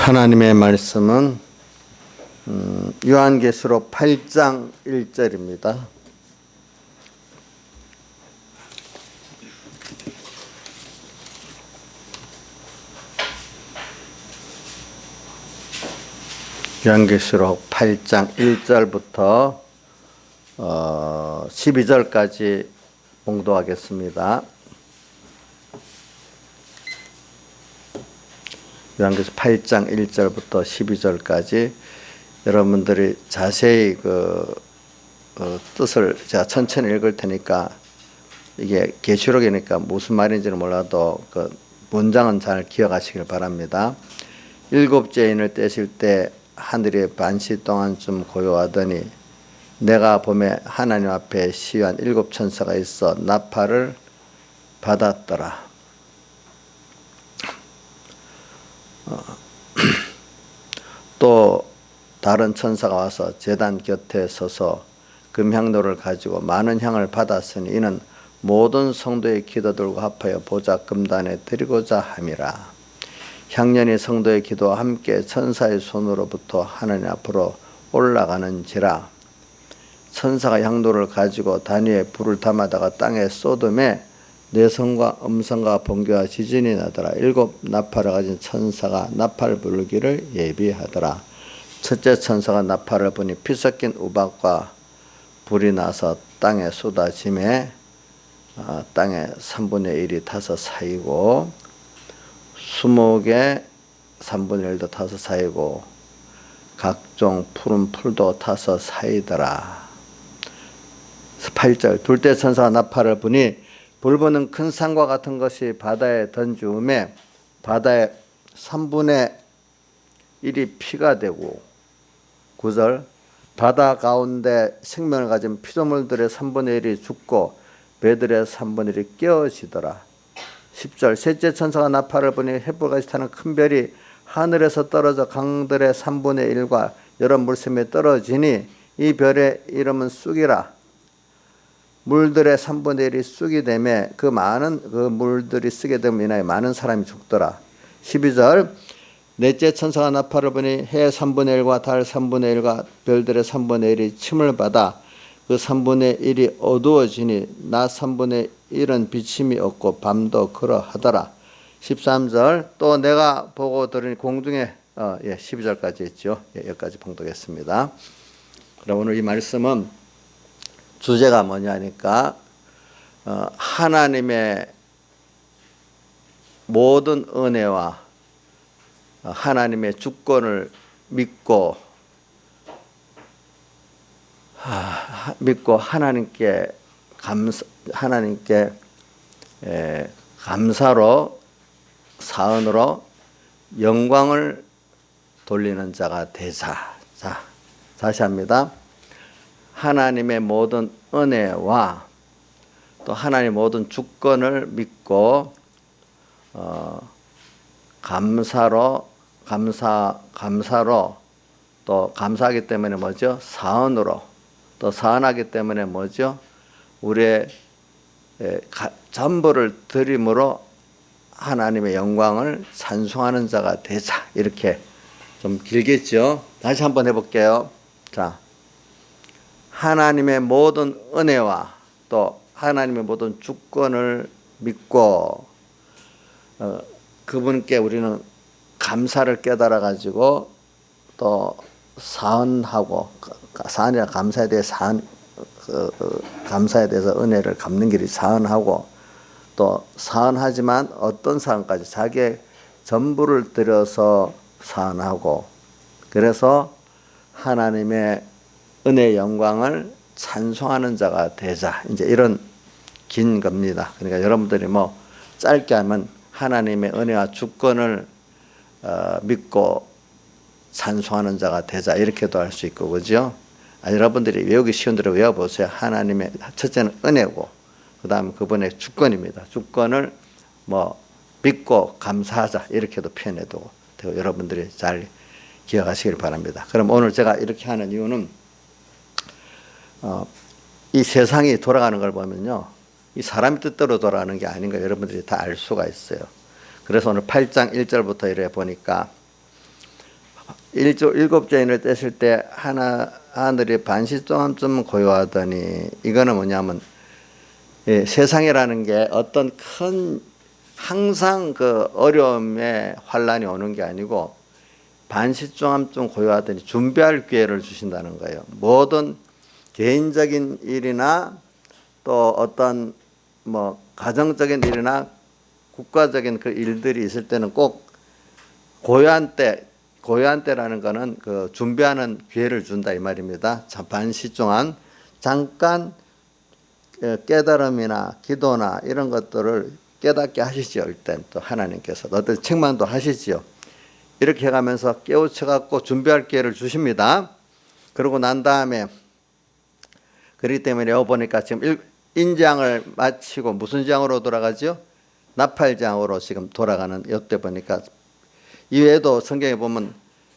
하나님의 말씀은 요한계시록 8장 1절입니다. 요한계시록 8장 1절부터 12절까지 봉독하겠습니다. 요한계시록 8장 1절부터 12절까지 여러분들이 자세히 뜻을 제가 천천히 읽을 테니까 이게 계시록이니까 무슨 말인지는 몰라도 그 문장은 잘 기억하시길 바랍니다. 일곱째 인을 떼실 때 하늘이 반시 동안쯤 고요하더니 내가 보매 하나님 앞에 시위한 일곱 천사가 있어 나팔을 받았더라. 또 다른 천사가 와서 제단 곁에 서서 금향로를 가지고 많은 향을 받았으니 이는 모든 성도의 기도들과 합하여 보좌 금단에 드리고자 함이라. 향년이 성도의 기도와 함께 천사의 손으로부터 하나님 앞으로 올라가는지라. 천사가 향로를 가지고 단위에 불을 담아다가 땅에 쏟음에 내성과 음성과 번개와 지진이 나더라. 일곱 나팔을 가진 천사가 나팔 불기를 예비하더라. 첫째 천사가 나팔을 부니 피 섞인 우박과 불이 나서 땅에 쏟아짐에 땅의 3분의 1이 타서 쌓이고 수목의 3분의 1도 타서 쌓이고 각종 푸른 풀도 타서 쌓이더라. 8절 둘째 천사가 나팔을 부니 불부는 큰 산과 같은 것이 바다에 던지음에 바다의 3분의 1이 피가 되고 9절 바다 가운데 생명을 가진 피조물들의 3분의 1이 죽고 배들의 3분의 1이 깨어지더라. 10절 셋째 천사가 나팔을 부니 횃불같이 타는 큰 별이 하늘에서 떨어져 강들의 3분의 1과 여러 물샘에 떨어지니 이 별의 이름은 쑥이라. 물들의 3분의 1이 쑥이 되매 그 많은 그 물들이 쓰게 되면 인하여 많은 사람이 죽더라. 12절 넷째 천사가 나팔을 부니 해 3분의 1과 달 3분의 1과 별들의 3분의 1이 침을 받아 그 3분의 1이 어두워지니 낮 3분의 1은 비침이 없고 밤도 그러하더라. 13절 또 내가 보고 들으니 공중에 12절까지 했죠. 여기까지 봉독했습니다. 그럼 오늘 이 말씀은 주제가 뭐냐니까 하나님의 모든 은혜와 하나님의 주권을 믿고 하나님께 감사로 사은으로 영광을 돌리는 자가 되자. 자, 다시 합니다. 하나님의 모든 은혜와 또 하나님의 모든 주권을 믿고 감사로 또 감사하기 때문에 뭐죠? 사은으로 또 사은하기 때문에 뭐죠? 우리의 전부를 드림으로 하나님의 영광을 찬송하는 자가 되자. 이렇게 좀 길겠죠? 다시 한번 해볼게요. 자, 하나님의 모든 은혜와 또 하나님의 모든 주권을 믿고 그분께 우리는 감사를 깨달아 가지고 또 사은하고 사은이라 감사에 대해 감사에 대해서 은혜를 갚는 길이 사은하고 또 사은하지만 어떤 사은까지 자기의 전부를 들여서 사은하고 그래서 하나님의 은혜의 영광을 찬송하는 자가 되자. 이제 이런 긴 겁니다. 그러니까 여러분들이 뭐 짧게 하면 하나님의 은혜와 주권을 믿고 찬송하는 자가 되자. 이렇게도 할 수 있고, 그죠? 여러분들이 외우기 쉬운 대로 외워보세요. 하나님의 첫째는 은혜고, 그 다음 그분의 주권입니다. 주권을 뭐 믿고 감사하자. 이렇게도 표현해도 되고, 여러분들이 잘 기억하시길 바랍니다. 그럼 오늘 제가 이렇게 하는 이유는 이 세상이 돌아가는 걸 보면요. 이 사람의 뜻대로 돌아가는 게 아닌 거 여러분들이 다 알 수가 있어요. 그래서 오늘 8장 1절부터 이래 보니까 일곱째 인을 뗐을 때 하늘이 반시종암쯤 고요하더니, 이거는 뭐냐면 세상이라는 게 어떤 큰 항상 그 어려움에 환란이 오는 게 아니고 반시종암쯤 고요하더니 준비할 기회를 주신다는 거예요. 모든 개인적인 일이나 또 어떤 뭐 가정적인 일이나 국가적인 그 일들이 있을 때는 꼭 고요한 때라는 거는 그 준비하는 기회를 준다 이 말입니다. 반시종암, 잠깐 깨달음이나 기도나 이런 것들을 깨닫게 하시죠. 일단 또 하나님께서 어떤 책망도 하시지요. 이렇게 해가면서 깨우쳐 갖고 준비할 기회를 주십니다. 그러고 난 다음에, 그렇기 때문에 여기 보니까 지금 인장을 마치고 무슨 장으로 돌아가죠? 나팔장으로 지금 돌아가는, 이때 보니까 이외에도 성경에 보면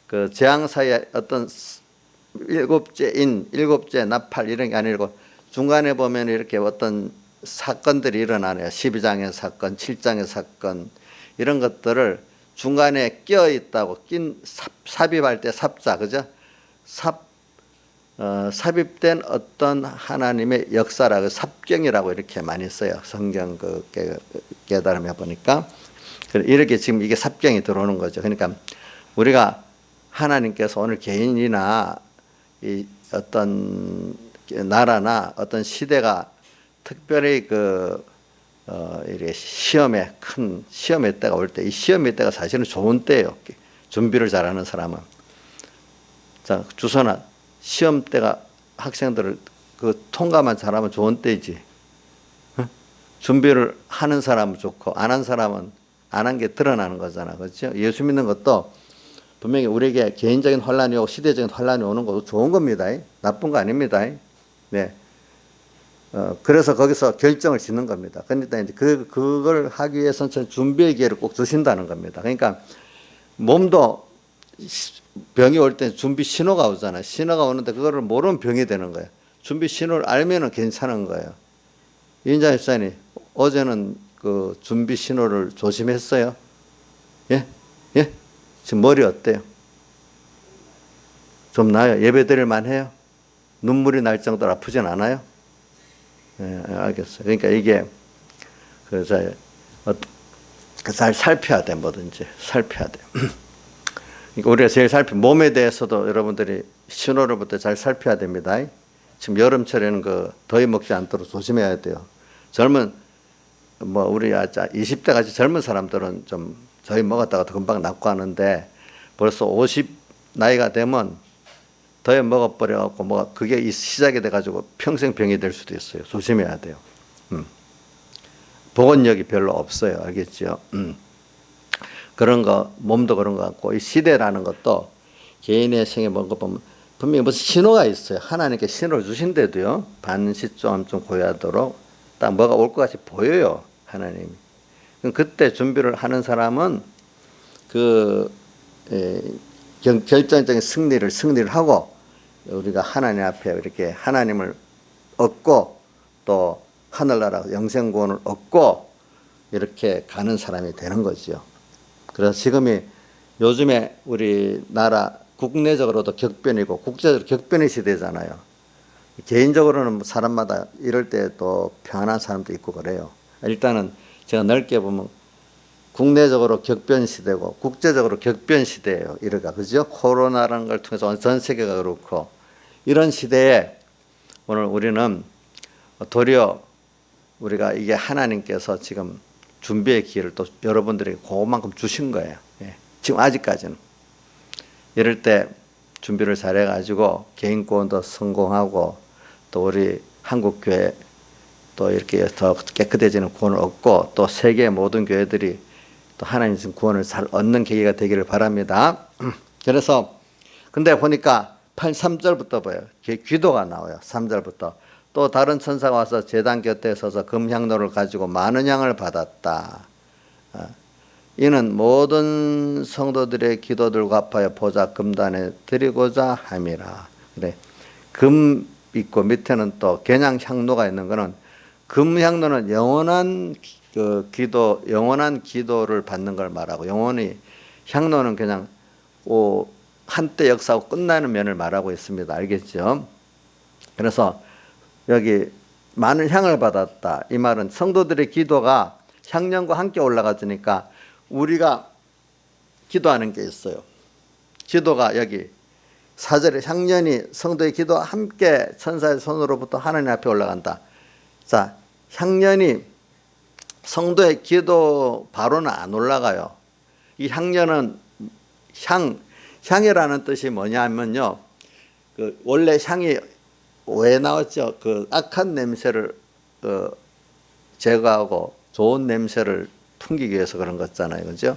그 재앙 사이에 어떤 일곱째 인, 일곱째 나팔 이런 게 아니고 중간에 보면 이렇게 어떤 사건들이 일어나네요. 12장의 사건, 7장의 사건, 이런 것들을 중간에 끼어 있다고, 삽입할 때 삽자, 그죠? 삽입된 어떤 하나님의 역사라고 삽경이라고 이렇게 많이 써요. 성경 그 깨달음해 보니까. 이렇게 지금 이게 삽경이 들어오는 거죠. 그러니까 우리가 하나님께서 오늘 개인이나 이 어떤 나라나 어떤 시대가 특별히 이렇게 큰 시험의 때가 올 때, 이 시험의 때가 사실은 좋은 때예요. 준비를 잘하는 사람은. 자, 주선아, 시험 때가 학생들을 통과만 잘하면 좋은 때이지. 준비를 하는 사람은 좋고 안 한 사람은 안 한 게 드러나는 거잖아. 그렇죠? 예수 믿는 것도 분명히 우리에게 개인적인 환란이 오고 시대적인 환란이 오는 것도 좋은 겁니다. 나쁜 거 아닙니다. 네. 그래서 거기서 결정을 짓는 겁니다. 그러니까 이제 그걸 하기 위해서는 준비의 기회를 꼭 주신다는 겁니다. 그러니까 몸도 병이 올 때 준비 신호가 오잖아요. 신호가 오는데 그거를 모르면 병이 되는 거예요. 준비 신호를 알면은 괜찮은 거예요. 이인자 집사님, 어제는 그 준비 신호를 조심했어요? 예? 예? 지금 머리 어때요? 좀 나아요? 예배 드릴만 해요? 눈물이 날 정도로 아프진 않아요? 예, 알겠어요. 그러니까 이게 잘 살펴야 돼. 뭐든지 살펴야 돼. 그러니까 우리가 제일 몸에 대해서도 여러분들이 신호를부터 잘 살펴야 됩니다. 지금 여름철에는 더위 먹지 않도록 조심해야 돼요. 우리 20대 같이 젊은 사람들은 좀 더위 먹었다가 금방 낫고 하는데, 벌써 50 나이가 되면 더위 먹어버려갖고 그게 시작이 돼가지고 평생 병이 될 수도 있어요. 조심해야 돼요. 복원력이 별로 없어요. 알겠죠? 그런 거, 몸도 그런 것 같고, 이 시대라는 것도 개인의 생에 뭔가 보면 분명히 무슨 신호가 있어요. 하나님께 신호를 주신데도요, 반시점 좀 고요하도록 딱 뭐가 올 것 같이 보여요. 하나님이. 그때 준비를 하는 사람은 결정적인 승리를 하고, 우리가 하나님 앞에 이렇게 하나님을 얻고 또 하늘나라 영생구원을 얻고 이렇게 가는 사람이 되는 거죠. 그래서 요즘에 우리나라 국내적으로도 격변이고 국제적으로 격변의 시대잖아요. 개인적으로는 사람마다 이럴 때 또 평안한 사람도 있고 그래요. 일단은 제가 넓게 보면 국내적으로 격변 시대고 국제적으로 격변 시대예요. 이러가, 그죠? 코로나라는 걸 통해서 전 세계가 그렇고, 이런 시대에 오늘 우리는 도리어 우리가 이게 하나님께서 지금 준비의 기회를 또 여러분들에게 그만큼 주신 거예요. 지금 아직까지는. 이럴 때 준비를 잘해가지고 개인 구원도 성공하고, 또 우리 한국교회 또 이렇게 더 깨끗해지는 구원을 얻고, 또 세계의 모든 교회들이 또 하나님 준 구원을 잘 얻는 계기가 되기를 바랍니다. 그래서 근데 보니까 3절부터 봐요. 기도가 나와요. 3절부터. 또 다른 천사가 와서 제단 곁에 서서 금향로를 가지고 많은 양을 받았다. 이는 모든 성도들의 기도들과 합하여 보좌 금단에 드리고자 함이라. 그래. 금 있고 밑에는 또 gen양 향로가 있는 거는, 금 향로는 영원한 영원한 기도를 받는 걸 말하고, 영원히 향로는 그냥 한때 역사하고 끝나는 면을 말하고 있습니다. 알겠죠? 그래서 여기 많은 향을 받았다. 이 말은 성도들의 기도가 향년과 함께 올라가주니까 우리가 기도하는 게 있어요. 기도가 여기 4절에 향년이 성도의 기도와 함께 천사의 손으로부터 하나님 앞에 올라간다. 자, 향년이 성도의 기도 바로는 안 올라가요. 이 향년은 향이라는 뜻이 뭐냐면요. 그 원래 향이 왜 나왔죠? 그 악한 냄새를 제거하고 좋은 냄새를 풍기기 위해서 그런 거잖아요. 그죠?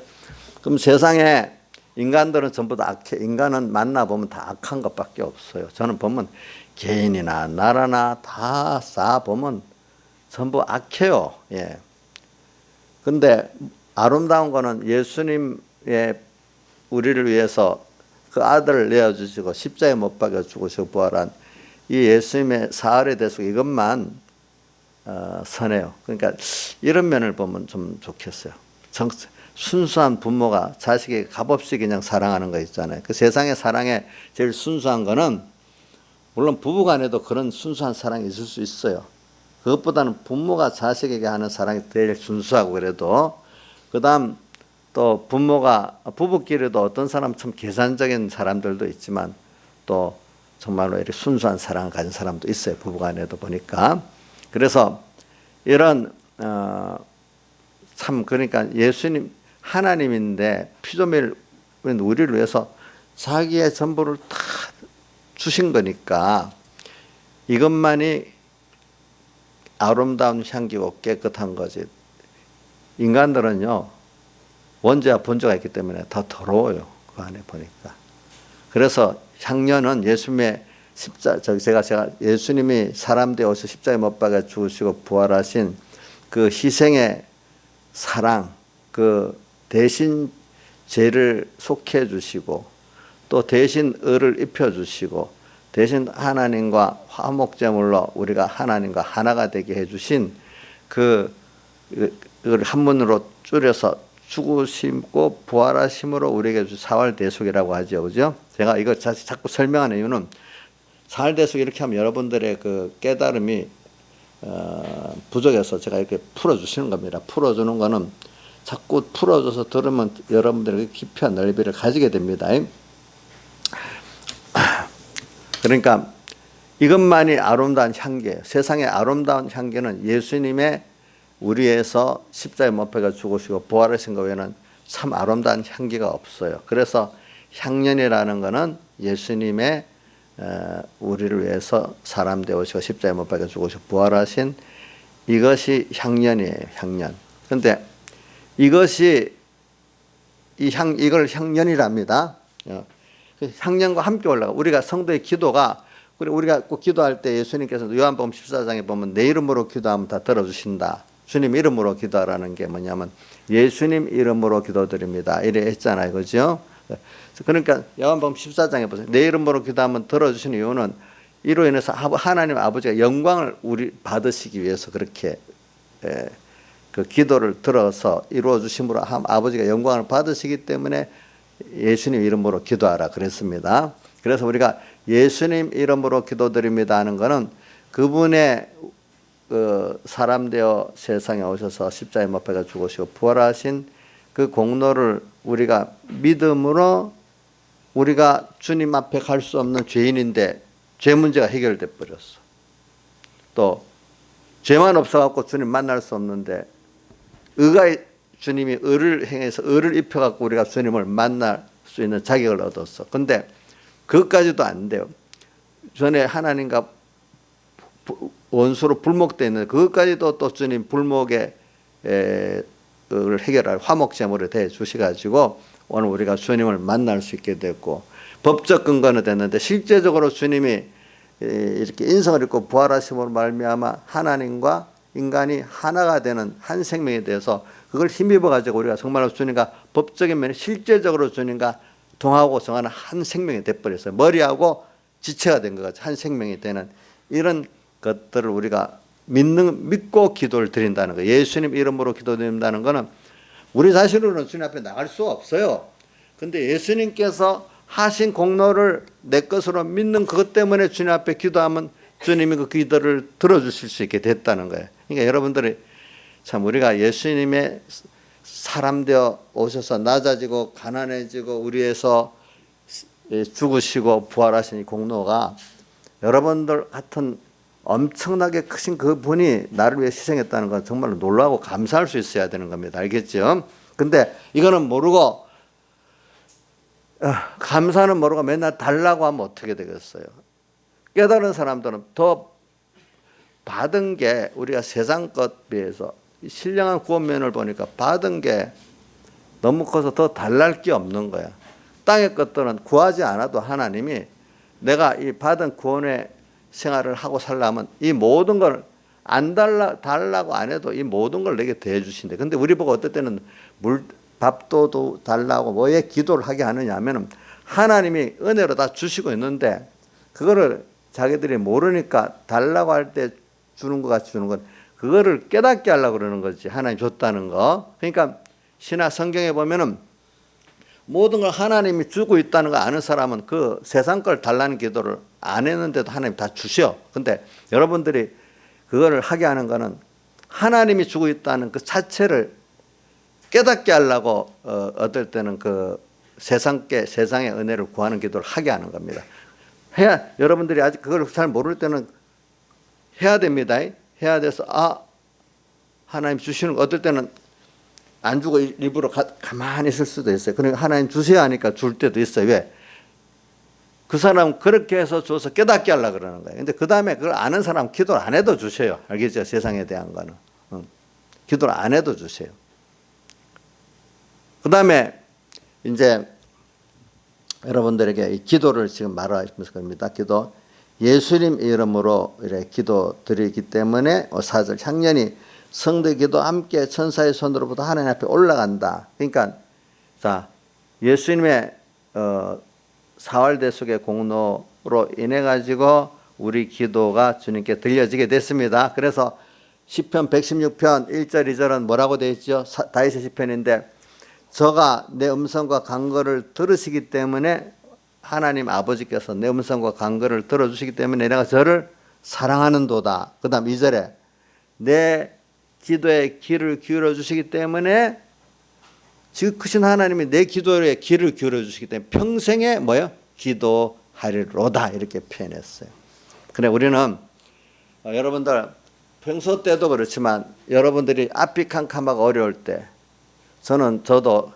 그럼 세상에 인간들은 전부 다 악해. 인간은 만나보면 다 악한 것밖에 없어요. 저는 보면 개인이나 나라나 다 쌓아보면 전부 악해요. 예. 근데 아름다운 거는 예수님의 우리를 위해서 그 아들을 내어주시고 십자가에 못 박여 죽으시고 부활한 이 예수님의 사흘에 대해서 이것만 선해요. 그러니까 이런 면을 보면 좀 좋겠어요. 순수한 부모가 자식에게 값없이 그냥 사랑하는 거 있잖아요. 그 세상의 사랑에 제일 순수한 거는 물론 부부간에도 그런 순수한 사랑이 있을 수 있어요. 그것보다는 부모가 자식에게 하는 사랑이 제일 순수하고 그래도 그다음 또 부부끼리도 어떤 사람 참 계산적인 사람들도 있지만 또 정말로 이렇게 순수한 사랑을 가진 사람도 있어요. 부부간에도 보니까. 그래서 이런 참 그러니까 예수님 하나님인데 피조물 우리를 위해서 자기의 전부를 다 주신 거니까 이것만이 아름다운 향기고 깨끗한 거지. 인간들은요 원죄와 본죄가 있기 때문에 더 더러워요. 그 안에 보니까. 그래서 향년은 예수님의 제가 예수님이 사람 되어서 십자가에 못 박아 죽으시고 부활하신 그 희생의 사랑, 그 대신 죄를 속해 주시고 또 대신 의를 입혀 주시고 대신 하나님과 화목제물로 우리가 하나님과 하나가 되게 해 주신 그걸 한문으로 줄여서 죽으시고 부활하심으로 우리에게 주신 사활대속이라고 하죠. 그죠? 제가 이거 자꾸 설명하는 이유는 사활대속 이렇게 하면 여러분들의 그 깨달음이 부족해서 제가 이렇게 풀어주시는 겁니다. 풀어주는 거는 자꾸 풀어줘서 들으면 여러분들의 깊이와 넓이를 가지게 됩니다. 그러니까 이것만이 아름다운 향기예요. 세상의 아름다운 향기는 예수님의 우리에서 십자가에 못 박아 죽으시고 부활하신 것 외에는 참 아름다운 향기가 없어요. 그래서 향년이라는 것은 예수님의 우리를 위해서 사람 되오시고 십자가에 못 박아 죽으시고 부활하신 이것이 향년이에요. 향년. 그런데 이것이 이걸 향년이랍니다. 향년과 함께 올라가. 우리가 성도의 기도가 우리가 꼭 기도할 때 예수님께서 요한복음 14장에 보면 내 이름으로 기도하면 다 들어주신다. 주님 이름으로 기도하라는 게 뭐냐면 예수님 이름으로 기도드립니다. 이래 했잖아요. 그죠? 그러니까 요한복음 14장에 보세요. 내 이름으로 기도하면 들어주시는 이유는 이로 인해서 하나님 아버지가 영광을 우리 받으시기 위해서 그렇게 그 기도를 들어서 이루어 주심으로 아버지가 영광을 받으시기 때문에 예수님 이름으로 기도하라 그랬습니다. 그래서 우리가 예수님 이름으로 기도드립니다 하는 것은 그분의 사람 되어 세상에 오셔서 십자가에 못 박아 죽으시고 부활하신 그 공로를 우리가 믿음으로 우리가 주님 앞에 갈 수 없는 죄인인데 죄 문제가 해결돼 버렸어. 또 죄만 없어갖고 주님 만날 수 없는데 주님이 의를 행해서 의를 입혀갖고 우리가 주님을 만날 수 있는 자격을 얻었어. 근데 그것까지도 안 돼요. 전에 하나님과 원수로 불목되어 있는데 그것까지도 또 주님 불목의 해결할 화목제물에 대해 주셔가지고 오늘 우리가 주님을 만날 수 있게 됐고 법적 근거는 됐는데 실제적으로 주님이 이렇게 인성을 입고 부활하심으로 말미암아 하나님과 인간이 하나가 되는 한 생명에 대해서 그걸 힘입어 가지고 우리가 정말로 주님과 법적인 면에 실제적으로 주님과 동하고 정하는 한 생명이 돼버렸어요. 머리하고 지체가 된 것 같이 한 생명이 되는 이런 것들을 우리가 믿고 기도를 드린다는 거예요. 예수님 이름으로 기도드린다는 것은 우리 자신으로는 주님 앞에 나갈 수 없어요. 근데 예수님께서 하신 공로를 내 것으로 믿는 그것 때문에 주님 앞에 기도하면 주님이 그 기도를 들어주실 수 있게 됐다는 거예요. 그러니까 여러분들이 참 우리가 예수님의 사람 되어 오셔서 낮아지고 가난해지고 우리에서 죽으시고 부활하신 이 공로가 여러분들 같은 엄청나게 크신 그 분이 나를 위해 희생했다는 건 정말로 놀라고 감사할 수 있어야 되는 겁니다. 알겠죠? 근데 이거는 모르고 감사는 모르고 맨날 달라고 하면 어떻게 되겠어요? 깨달은 사람들은 더 받은 게 우리가 세상 것 비해서 신령한 구원면을 보니까 받은 게 너무 커서 더 달랄 게 없는 거야. 땅의 것들은 구하지 않아도 하나님이 내가 이 받은 구원의 생활을 하고 살려면 이 모든 걸 안 달라고 안 해도 이 모든 걸 내게 대해주신대. 근데 우리 보고 어떨 때는 밥도 달라고 뭐에 기도를 하게 하느냐 하면은 하나님이 은혜로 다 주시고 있는데 그거를 자기들이 모르니까 달라고 할 때 주는 것 같이 주는 건 그거를 깨닫게 하려고 그러는 거지. 하나님 줬다는 거. 그러니까 신약 성경에 보면은 모든 걸 하나님이 주고 있다는 거 아는 사람은 그 세상 걸 달라는 기도를 안 했는데도 하나님 다 주셔. 근데 여러분들이 그거를 하게 하는 거는 하나님이 주고 있다는 그 자체를 깨닫게 하려고 어떨 때는 그 세상의 은혜를 구하는 기도를 하게 하는 겁니다. 여러분들이 아직 그걸 잘 모를 때는 해야 됩니다. 해야 돼서 하나님 주시는 거 어떨 때는 안 주고 일부러 가만히 있을 수도 있어요. 그러니까 하나님 주셔야 하니까 줄 때도 있어요. 왜? 그 사람은 그렇게 해서 줘서 깨닫게 하려고 그러는 거예요. 근데 그 다음에 그걸 아는 사람은 기도를 안 해도 주셔요. 알겠죠? 세상에 대한 거는. 기도를 안 해도 주셔요. 그 다음에 이제 여러분들에게 이 기도를 지금 말하시면서 겁니다. 기도. 예수님 이름으로 이렇게 기도 드리기 때문에 4절 향년이 성도 기도 함께 천사의 손으로부터 하나님 앞에 올라간다. 그러니까 자 예수님의 사활대속의 공로로 인해 가지고 우리 기도가 주님께 들려지게 됐습니다. 그래서 시편 116편 1절 2절은 뭐라고 되어 있죠? 다윗의 시편인데 저가 내 음성과 간구를 들으시기 때문에 하나님 아버지께서 내 음성과 간구를 들어주시기 때문에 내가 저를 사랑하는도다. 그 다음 2절에 내 기도에 귀를 기울여 주시기 때문에 지금 크신 하나님이 내 기도에 귀를 기울여 주시기 때문에 평생에 기도하리로다 이렇게 표현했어요. 그래 우리는 여러분들 평소 때도 그렇지만 여러분들이 앞이 캄캄하고 어려울 때 저도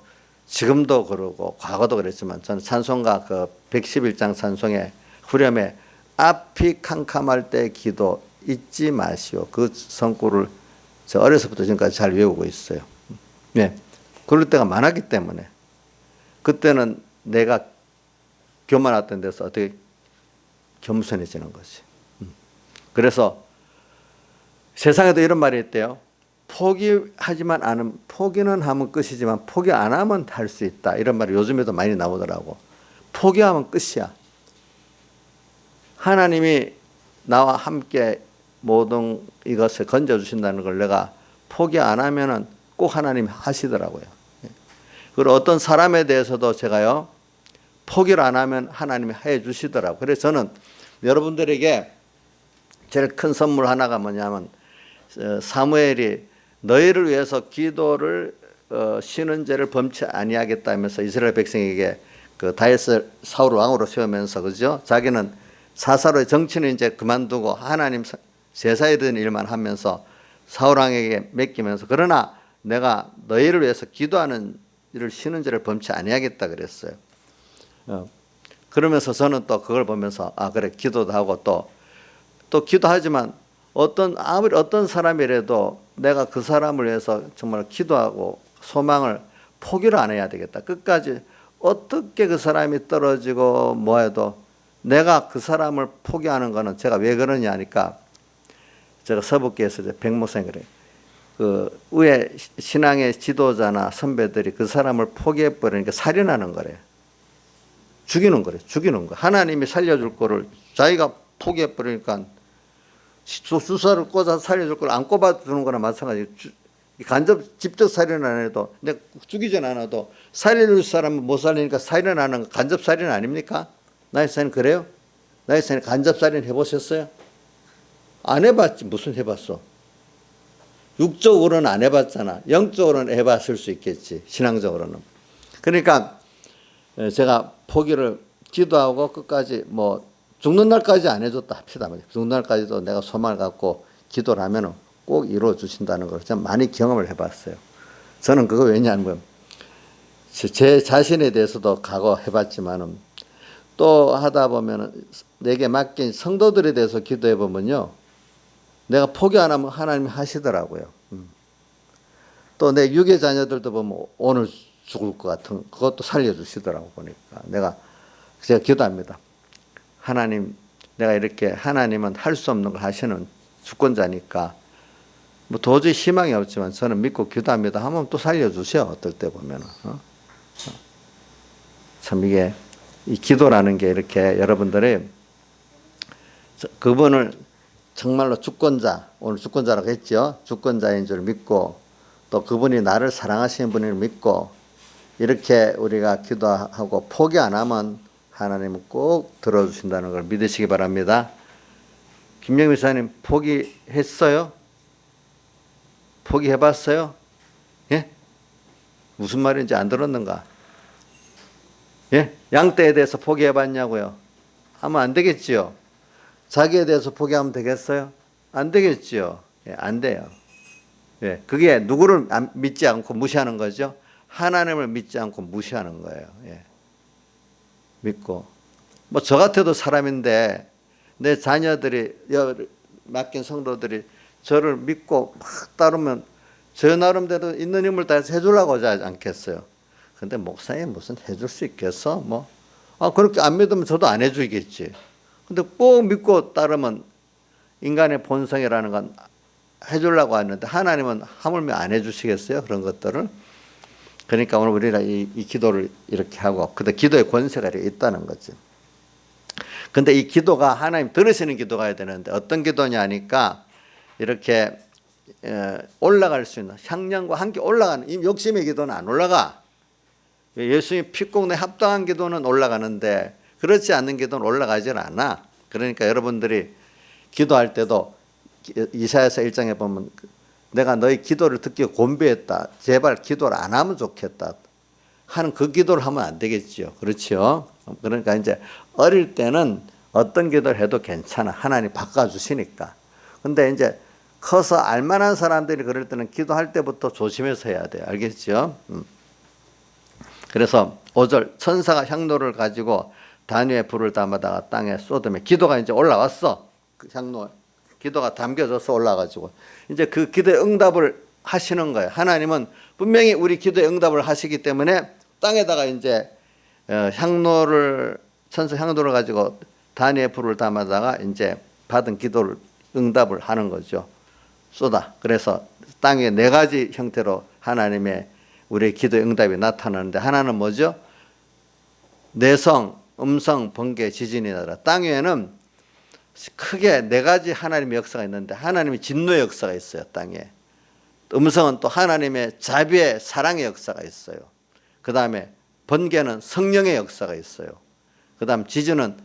지금도 그러고 과거도 그랬지만 저는 찬송가 그 111장 찬송의 후렴에 앞이 캄캄할 때 기도 잊지 마시오. 그 성구를 저 어려서부터 지금까지 잘 외우고 있어요. 네. 그럴 때가 많았기 때문에 그때는 내가 교만했던 데서 어떻게 겸손해지는 거지. 그래서 세상에도 이런 말이 있대요. 포기하지만 않으면 포기는 하면 끝이지만 포기 안 하면 할 수 있다. 이런 말이 요즘에도 많이 나오더라고. 포기하면 끝이야. 하나님이 나와 함께 모든 이것을 건져주신다는 걸 내가 포기 안 하면은 꼭 하나님이 하시더라고요. 그리고 어떤 사람에 대해서도 제가요, 포기를 안 하면 하나님이 해 주시더라고요. 그래서 저는 여러분들에게 제일 큰 선물 하나가 뭐냐면 사무엘이 너희를 위해서 기도를 쉬는 죄를 범치 아니하겠다면서 이스라엘 백성에게 그 다윗을 사울 왕으로 세우면서 그죠? 자기는 사사로의 정치는 이제 그만두고 하나님 제사에 드는 일만 하면서 사울 왕에게 맡기면서 그러나 내가 너희를 위해서 기도하는 일을 쉬는 죄를 범치 아니하겠다 그랬어요. 그러면서 저는 또 그걸 보면서 그래 기도도 하고 또 기도하지만 아무리 어떤 사람이라도 내가 그 사람을 위해서 정말 기도하고 소망을 포기를 안 해야 되겠다. 끝까지 어떻게 그 사람이 떨어지고 뭐해도 내가 그 사람을 포기하는 거는 제가 왜 그러냐 하니까 제가 서북교에서 백목사님 그래요. 그 위에 신앙의 지도자나 선배들이 그 사람을 포기해 버리니까 살인하는 거래요. 죽이는 거래요. 죽이는 거. 하나님이 살려줄 거를 자기가 포기해 버리니까 주사를 꽂아서 살려줄 걸 안 꼽아주는 거나 마찬가지. 간접 직접 살인 안 해도 내가 죽이진 않아도 살릴 사람은 못 살리니까 살인하는 간접 살인 아닙니까? 나이사님 그래요? 나이사님 간접 살인 해보셨어요? 안 해봤지. 무슨 해봤어? 육적으로는 안 해봤잖아. 영적으로는 해봤을 수 있겠지. 신앙적으로는. 그러니까 제가 포기를 기도하고 끝까지 뭐 죽는 날까지 안 해줬다 합시다. 죽는 날까지도 내가 소망을 갖고 기도를 하면 꼭 이루어 주신다는 걸 제가 많이 경험을 해봤어요. 저는 그거 왜냐하면 제 자신에 대해서도 각오해봤지만은 또 하다 보면 내게 맡긴 성도들에 대해서 기도해 보면요, 내가 포기 안 하면 하나님이 하시더라고요. 또 내 유괴 자녀들도 보면 오늘 죽을 것 같은 그것도 살려주시더라고 보니까 제가 기도합니다. 하나님, 내가 이렇게 하나님은 할 수 없는 걸 하시는 주권자니까 뭐 도저히 희망이 없지만 저는 믿고 기도합니다 하면 또 살려주세요. 어떨 때 보면은 참 이게 이 기도라는 게 이렇게 여러분들이 그분을 정말로 주권자, 오늘 주권자라고 했죠. 주권자인 줄 믿고 또 그분이 나를 사랑하시는 분을 믿고 이렇게 우리가 기도하고 포기 안 하면 하나님은 꼭 들어주신다는 걸 믿으시기 바랍니다. 김영미 사님 포기했어요? 포기해봤어요? 예? 무슨 말인지 안 들었는가? 예? 양떼에 대해서 포기해봤냐고요? 하면 안 되겠지요. 자기에 대해서 포기하면 되겠어요? 안 되겠지요. 예, 안 돼요. 예, 그게 누구를 믿지 않고 무시하는 거죠? 하나님을 믿지 않고 무시하는 거예요. 예. 믿고 뭐 저 같아도 사람인데 내 자녀들이 맡긴 성도들이 저를 믿고 막 따르면 저 나름대로 있는 힘을 다해서 해주려고 하지 않겠어요. 근데 목사님 무슨 해줄 수 있겠어? 뭐 그렇게 안 믿으면 저도 안 해주겠지. 근데 꼭 믿고 따르면 인간의 본성이라는 건 해주려고 하는데 하나님은 하물며 안 해주시겠어요? 그런 것들을. 그러니까 오늘 우리가 이 기도를 이렇게 하고, 근데 기도의 권세가 있다는 거지. 근데 이 기도가 하나님 들으시는 기도가 해야 되는데 어떤 기도냐 하니까 이렇게 올라갈 수 있는 향년과 함께 올라가는 이 욕심의 기도는 안 올라가. 예수님 피공에 합당한 기도는 올라가는데 그렇지 않는 기도는 올라가질 않아. 그러니까 여러분들이 기도할 때도 이사야서 1장에 보면 내가 너희 기도를 듣기 곤비했다. 제발 기도를 안 하면 좋겠다 하는 그 기도를 하면 안 되겠죠. 그렇죠. 그러니까 이제 어릴 때는 어떤 기도를 해도 괜찮아. 하나님 바꿔주시니까. 근데 이제 커서 알만한 사람들이 그럴 때는 기도할 때부터 조심해서 해야 돼요. 알겠죠? 그래서 5절 천사가 향로를 가지고 단위의 불을 담아다가 땅에 쏟으며 기도가 이제 올라왔어. 그 향로 기도가 담겨져서 올라가지고 이제 그 기도의 응답을 하시는 거예요. 하나님은 분명히 우리 기도의 응답을 하시기 때문에 땅에다가 이제 천사 향로를 가지고 단위의 불을 담아다가 이제 받은 기도를 응답을 하는 거죠. 쏟아. 그래서 땅에 4가지 형태로 하나님의 우리의 기도의 응답이 나타나는데 하나는 뭐죠? 내성, 음성, 번개, 지진이 나더라. 땅 위에는 크게 4가지 하나님의 역사가 있는데 하나님의 진노의 역사가 있어요. 땅에. 음성은 또 하나님의 자비의 사랑의 역사가 있어요. 그 다음에 번개는 성령의 역사가 있어요. 그 다음 지진은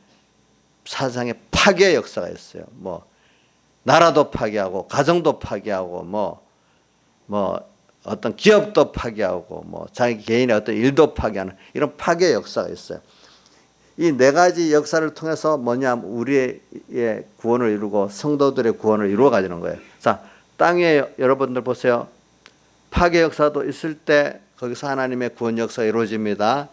사상의 파괴의 역사가 있어요. 뭐 나라도 파괴하고 가정도 파괴하고 뭐 어떤 기업도 파괴하고 뭐 자기 개인의 어떤 일도 파괴하는 이런 파괴의 역사가 있어요. 이 4가지 역사를 통해서 뭐냐면 우리의 구원을 이루고 성도들의 구원을 이루어 가지는 거예요. 자, 땅에 여러분들 보세요. 파괴 역사도 있을 때 거기서 하나님의 구원 역사가 이루어집니다.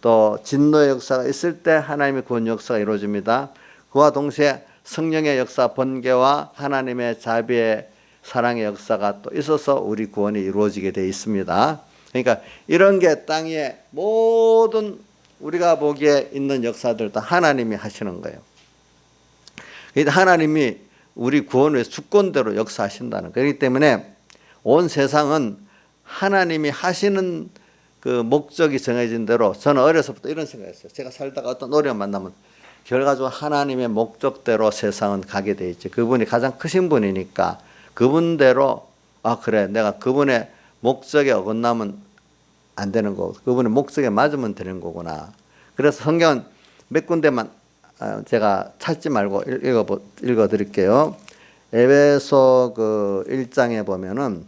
또 진노의 역사가 있을 때 하나님의 구원 역사가 이루어집니다. 그와 동시에 성령의 역사, 번개와 하나님의 자비의 사랑의 역사가 또 있어서 우리 구원이 이루어지게 되어 있습니다. 그러니까 이런 게 땅의 모든 우리가 보기에 있는 역사들 다 하나님이 하시는 거예요. 하나님이 우리 구원을 위해서 주권대로 역사하신다는 거예요. 그렇기 때문에 온 세상은 하나님이 하시는 그 목적이 정해진 대로 저는 어려서부터 이런 생각했어요. 제가 살다가 어떤 어려움 만나면 결과적으로 하나님의 목적대로 세상은 가게 돼 있죠. 그분이 가장 크신 분이니까 그분대로 아 그래 내가 그분의 목적에 어긋나면 안 되는 거고 그분의 목적에 맞으면 되는 거구나. 그래서 성경은 몇 군데만 제가 찾지 말고 읽어 드릴게요. 에베소 그 1장에 보면은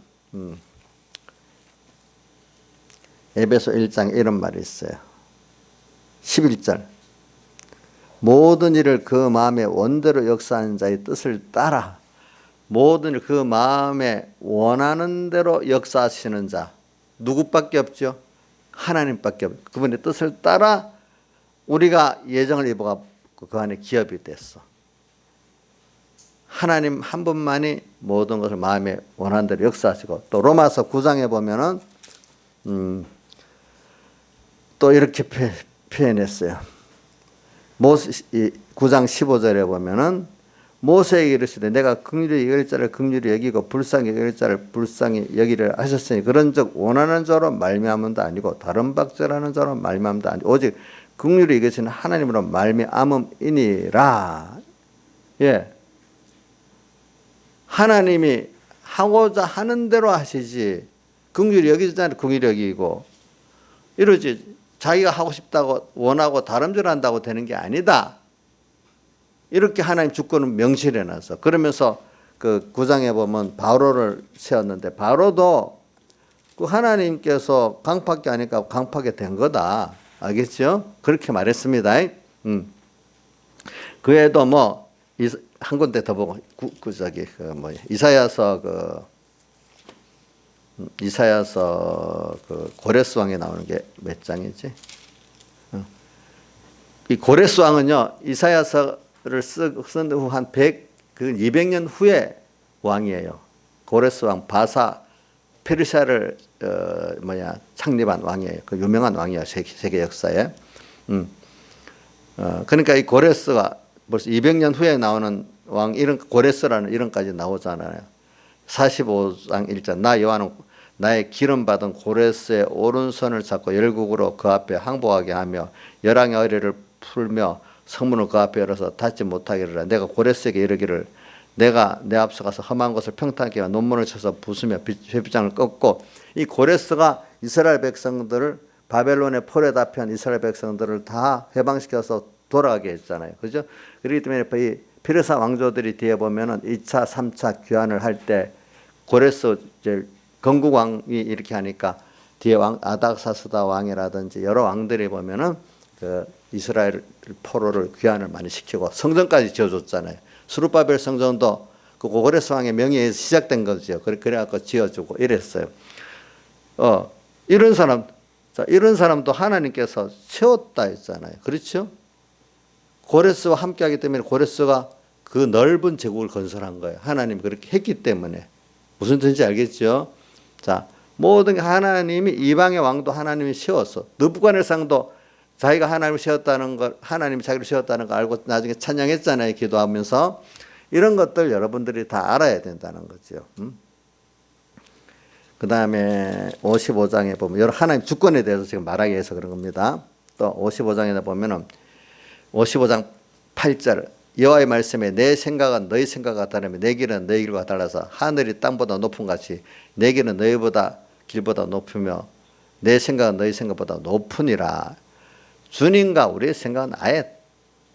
에베소 1장에 이런 말이 있어요. 11절 모든 일을 그 마음의 원대로 역사하는 자의 뜻을 따라 모든 일 그 마음에 원하는 대로 역사하시는 자 누구밖에 없죠? 하나님밖에 없죠. 그분의 뜻을 따라 우리가 예정을 입어가 그 안에 기업이 됐어. 하나님 한 분만이 모든 것을 마음에 원하는 대로 역사하시고 또 로마서 9장에 보면은 또 이렇게 표현했어요. 9장 15절에 보면은 모세에게 이르시되 내가 긍휼히 여길 자를 긍휼히 여기고 불쌍히 여길 자를 불쌍히 여기를 하셨으니 그런즉 원하는 자로 말미암음도 아니고 다른 박제라는 자로 말미암음도 아니고 오직 긍휼히 여기시는 하나님으로 말미암음이니라. 예, 하나님이 하고자 하는 대로 하시지 긍휼히 여기잖아요. 긍휼히 여기고 이러지 자기가 하고 싶다고 원하고 다름질 한다고 되는 게 아니다. 이렇게 하나님 주권을 명시해 놨어. 그러면서 그 9장에 보면 바로를 세웠는데 바로도 그 하나님께서 강팍게 하니까 강팍게 된 거다. 알겠죠? 그렇게 말했습니다. 그 외에도 뭐 한 군데 더 보고 이사야서 그 고레스 왕에 나오는 게 몇 장이지? 이 고레스 왕은요 이사야서를 쓴 후 한 200년 후에 왕이에요. 고레스 왕 바사 페르시아를 창립한 왕이에요. 그 유명한 왕이야 세계 역사에. 그러니까 이 고레스가 벌써 200년 후에 나오는 왕 이름 고레스라는 이름까지 나오잖아요. 45장 1절 나 여호와는 나의 기름 받은 고레스의 오른손을 잡고 열국으로 그 앞에 항복하게 하며 열왕의 어리를 풀며 성문을 그 앞에 열어서 닫지 못하게 하리라. 내가 고레스에게 이르기를 내가 내 앞서 가서 험한 것을 평탄하게 하여 논문을 쳐서 부수며 회비장을 꺾고 이 고레스가 이스라엘 백성들을 바벨론의 폴에 잡힌 이스라엘 백성들을 다 해방시켜서 돌아가게 했잖아요. 그죠? 그렇기 때문에 이 페르사 왕조들이 뒤에 보면은 2차, 3차 귀환을 할 때 고레스 이제 건국 왕이 이렇게 하니까 뒤에 왕 아닥사스다 왕이라든지 여러 왕들이 보면은 그 이스라엘 포로를 귀환을 많이 시키고 성전까지 지어줬잖아요. 스룹바벨 성전도 그 고레스 왕의 명예에서 시작된 거죠. 그래갖고 지어주고 이랬어요. 이런 사람도 하나님께서 세웠다 했잖아요. 그렇죠? 고레스와 함께하기 때문에 고레스가 그 넓은 제국을 건설한 거예요. 하나님이 그렇게 했기 때문에. 무슨 뜻인지 알겠죠? 자, 모든 게 하나님이 이방의 왕도 하나님이 세웠어. 느부갓네살도 자기가 하나님을 세웠다는 걸 하나님이 자기를 세웠다는 걸 알고 나중에 찬양했잖아요. 기도하면서. 이런 것들 여러분들이 다 알아야 된다는 거죠. 그 다음에 55장에 보면 여러 하나님 주권에 대해서 지금 말하기 위해서 그런 겁니다. 또 55장에 보면은 55장 8절 여호와의 말씀에 내 생각은 너희 생각과 다르며 내 길은 너희 길과 달라서 하늘이 땅보다 높은 같이 내 길은 너희보다 길보다 높으며 내 생각은 너희 생각보다 높으니라. 주님과 우리의 생각은 아예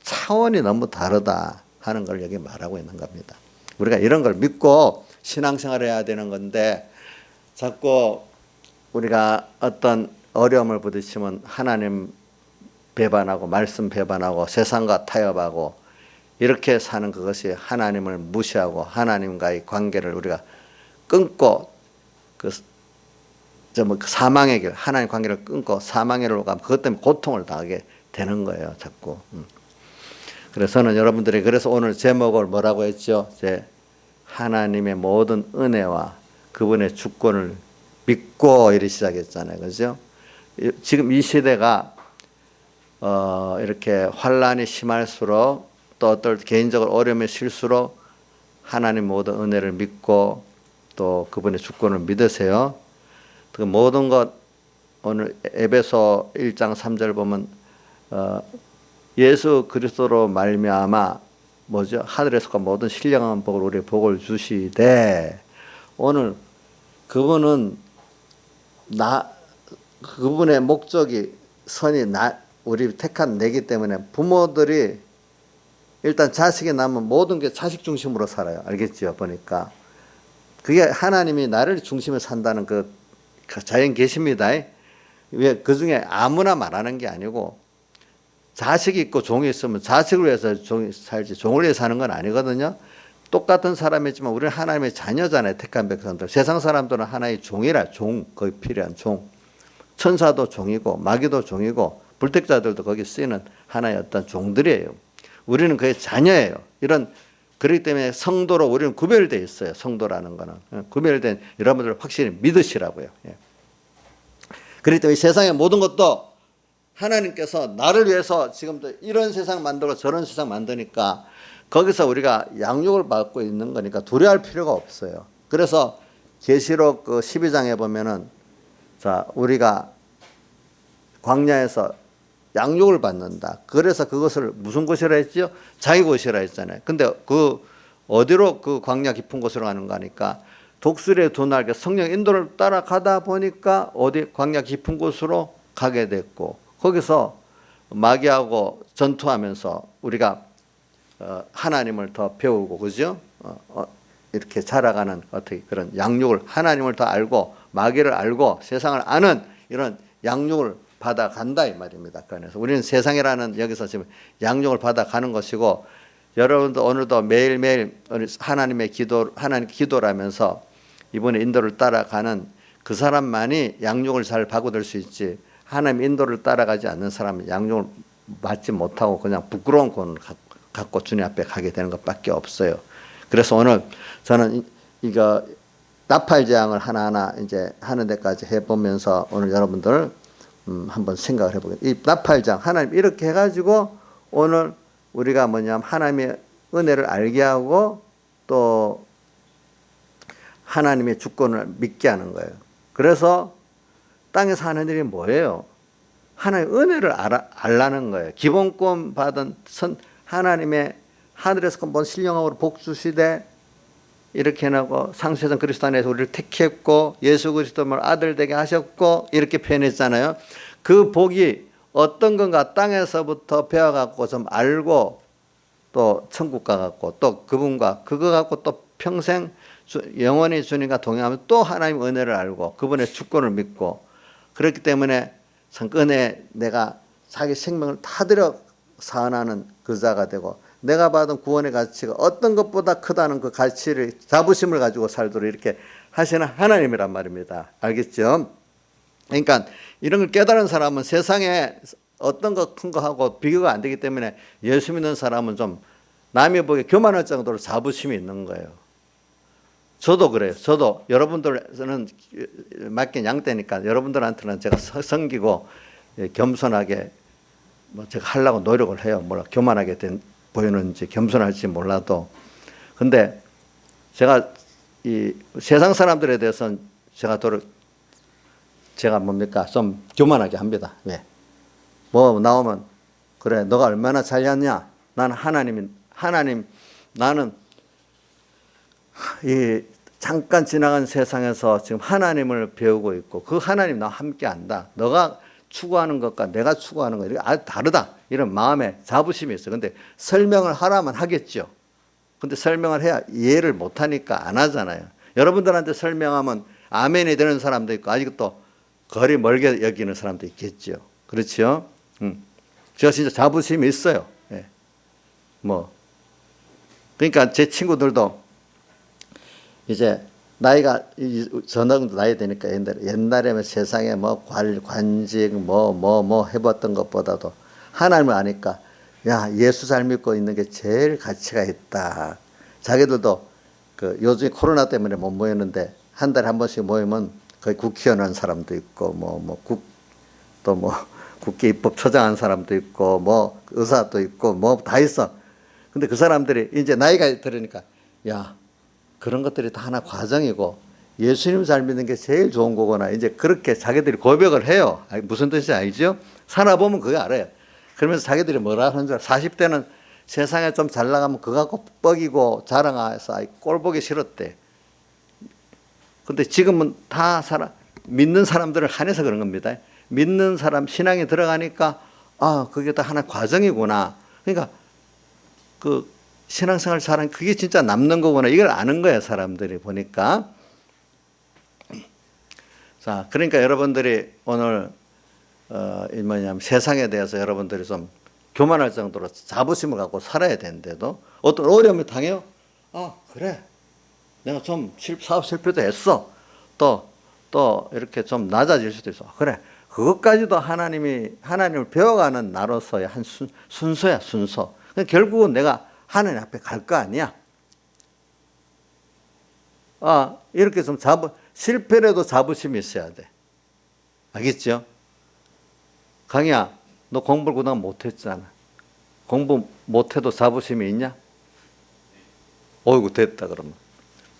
차원이 너무 다르다 하는 걸 여기 말하고 있는 겁니다. 우리가 이런 걸 믿고 신앙생활을 해야 되는 건데 자꾸 우리가 어떤 어려움을 부딪히면 하나님 배반하고 말씀 배반하고 세상과 타협하고 이렇게 사는 그것이 하나님을 무시하고 하나님과의 관계를 우리가 끊고 그 사망의 길 하나님 관계를 끊고 사망의 길로 가면 그것 때문에 고통을 당하게 되는 거예요. 자꾸. 그래서 저는 여러분들이 그래서 오늘 제목을 뭐라고 했죠? 하나님의 모든 은혜와 그분의 주권을 믿고 이렇게 시작했잖아요. 그죠? 지금 이 시대가 이렇게 환란이 심할수록 또 어떨 개인적으로 어려움이 실수록 하나님 모든 은혜를 믿고 또 그분의 주권을 믿으세요. 그 모든 것 오늘 에베소 1장 3절 보면 예수 그리스도로 말미암아 뭐죠? 하늘에서 모든 신령한 복을 우리의 복을 주시되 오늘 그분은 그분의 목적이 선이 우리 택한 내기 때문에 부모들이 일단 자식이 낳으면 모든 게 자식 중심으로 살아요. 알겠죠? 보니까. 그게 하나님이 나를 중심에 산다는 그 자연 계십니다. 왜 그 중에 아무나 말하는 게 아니고 자식이 있고 종이 있으면 자식을 위해서 종이 살지 종을 위해서 사는 건 아니거든요. 똑같은 사람이지만 우리는 하나님의 자녀잖아요. 택한 백성들. 세상 사람들은 하나의 종이라 종, 거의 필요한 종. 천사도 종이고 마귀도 종이고 불택자들도 거기 쓰이는 하나의 어떤 종들이에요. 우리는 그의 자녀예요. 그렇기 때문에 성도로 우리는 구별되어 있어요. 성도라는 거는. 구별된 여러분들 확실히 믿으시라고요. 그렇기 때문에 세상의 모든 것도 하나님께서 나를 위해서 지금도 이런 세상 만들고 저런 세상 만드니까 거기서 우리가 양육을 받고 있는 거니까 두려워할 필요가 없어요. 그래서 계시록 그 12장에 보면은 자, 우리가 광야에서 양육을 받는다. 그래서 그것을 무슨 곳이라 했죠? 자기 곳이라 했잖아요. 근데 어디로 그 광야 깊은 곳으로 가는 거니까 독수리의 두 날개 성령 인도를 따라가다 보니까 어디 광야 깊은 곳으로 가게 됐고 거기서 마귀하고 전투하면서 우리가 하나님을 더 배우고 그죠? 이렇게 자라가는 어떻게 그런 양육을 하나님을 더 알고 마귀를 알고 세상을 아는 이런 양육을 받아간다 이 말입니다. 그래서 우리는 세상이라는 여기서 지금 양육을 받아가는 것이고 여러분도 오늘도 매일매일 하나님 기도라면서 이번에 인도를 따라가는 그 사람만이 양육을 잘 받고될 수 있지 하나님 인도를 따라가지 않는 사람은 양육을 받지 못하고 그냥 부끄러운 권을 갖고 주님 앞에 가게 되는 것밖에 없어요. 그래서 오늘 저는 이거 나팔제왕을 하나하나 이제 하는 데까지 해보면서 오늘 여러분들 한번 생각을 해보겠습니다. 이 나팔장 하나님 이렇게 해가지고 오늘 우리가 뭐냐면 하나님의 은혜를 알게 하고 또 하나님의 주권을 믿게 하는 거예요. 그래서 땅에서 하는 일이 뭐예요? 하나님의 은혜를 알라는 거예요. 기본권 받은 하나님의 하늘에서 본 신령함으로 복 주시되 이렇게 해놓고 상세전 그리스도 안에서 우리를 택했고 예수 그리스도를 아들 되게 하셨고 이렇게 표현했잖아요. 그 복이 어떤 건가 땅에서부터 배워갖고 좀 알고 또 천국 가갖고 또 그분과 그거 갖고 또 평생 영원히 주님과 동행하면 또 하나님 은혜를 알고 그분의 주권을 믿고 그렇기 때문에 참 은혜 내가 자기 생명을 다 들여 사안하는 그 자가 되고 내가 받은 구원의 가치가 어떤 것보다 크다는 그 가치를 자부심을 가지고 살도록 이렇게 하시는 하나님이란 말입니다. 알겠죠? 그러니까 이런 걸 깨달은 사람은 세상에 어떤 거 큰 거 하고 비교가 안 되기 때문에 예수 믿는 사람은 좀 남이 보기에 교만할 정도로 자부심이 있는 거예요. 저도 그래요. 저도 여러분들은 맡긴 양떼니까 여러분들한테는 제가 섬기고 겸손하게 뭐 제가 하려고 노력을 해요. 뭐라 교만하게 보이는지 겸손할지 몰라도. 근데 제가 이 세상 사람들에 대해서는 제가 뭡니까? 좀 교만하게 합니다. 왜? 뭐 나오면 그래 너가 얼마나 잘했냐? 나는 나는 이 잠깐 지나간 세상에서 지금 하나님을 배우고 있고 그 하나님 나와 함께 한다. 너가 추구하는 것과 내가 추구하는 것 아주 다르다. 이런 마음에 자부심이 있어요. 근데 설명을 하라면 하겠죠. 근데 설명을 해야 이해를 못하니까 안 하잖아요. 여러분들한테 설명하면 아멘이 되는 사람도 있고 아직도 거리 멀게 여기는 사람도 있겠죠. 그렇죠? 제가 진짜 자부심이 있어요. 예. 그러니까 제 친구들도 이제 나이가 저녁 나이 되니까 옛날에 세상에 관직 해봤던 것보다도 하나님을 아니까 야 예수 잘 믿고 있는 게 제일 가치가 있다. 자기들도 그 요즘 코로나 때문에 못 모였는데 한 달에 한 번씩 모이면 거의 국회의원 한 사람도 있고 국회 입법처장 한 사람도 있고 의사도 있고 다 있어. 근데 그 사람들이 이제 나이가 들으니까 야 그런 것들이 다 하나 과정이고 예수님 잘 믿는 게 제일 좋은 거구나. 이제 그렇게 자기들이 고백을 해요. 무슨 뜻인지 알죠? 살아보면 그거 알아요. 그러면서 자기들이 뭐라 하는 줄 알아. 40대는 세상에 좀 잘 나가면 그거 갖고 뻐기고 자랑해서 꼴 보기 싫었대. 근데 지금은 다 믿는 사람들을 한해서 그런 겁니다. 믿는 사람 신앙에 들어가니까 그게 다 하나의 과정이구나. 그러니까 그 신앙생활 잘하는 그게 진짜 남는 거구나. 이걸 아는 거예요, 사람들이 보니까. 자, 그러니까 여러분들이 오늘 뭐냐면 세상에 대해서 여러분들이 좀 교만할 정도로 자부심을 갖고 살아야 되는데도 어떤 어려움을 당해요. 그래. 내가 좀 사업 실패도 했어. 또 이렇게 좀 낮아질 수도 있어. 그래. 그것까지도 하나님을 배워가는 나로서의 한 순서야, 순서. 결국은 내가 하나님 앞에 갈 거 아니야. 이렇게 좀 실패라도 자부심이 있어야 돼. 알겠죠? 강희야, 너 공부를 그동안 못했잖아. 공부 못해도 자부심이 있냐? 어이구, 됐다, 그러면.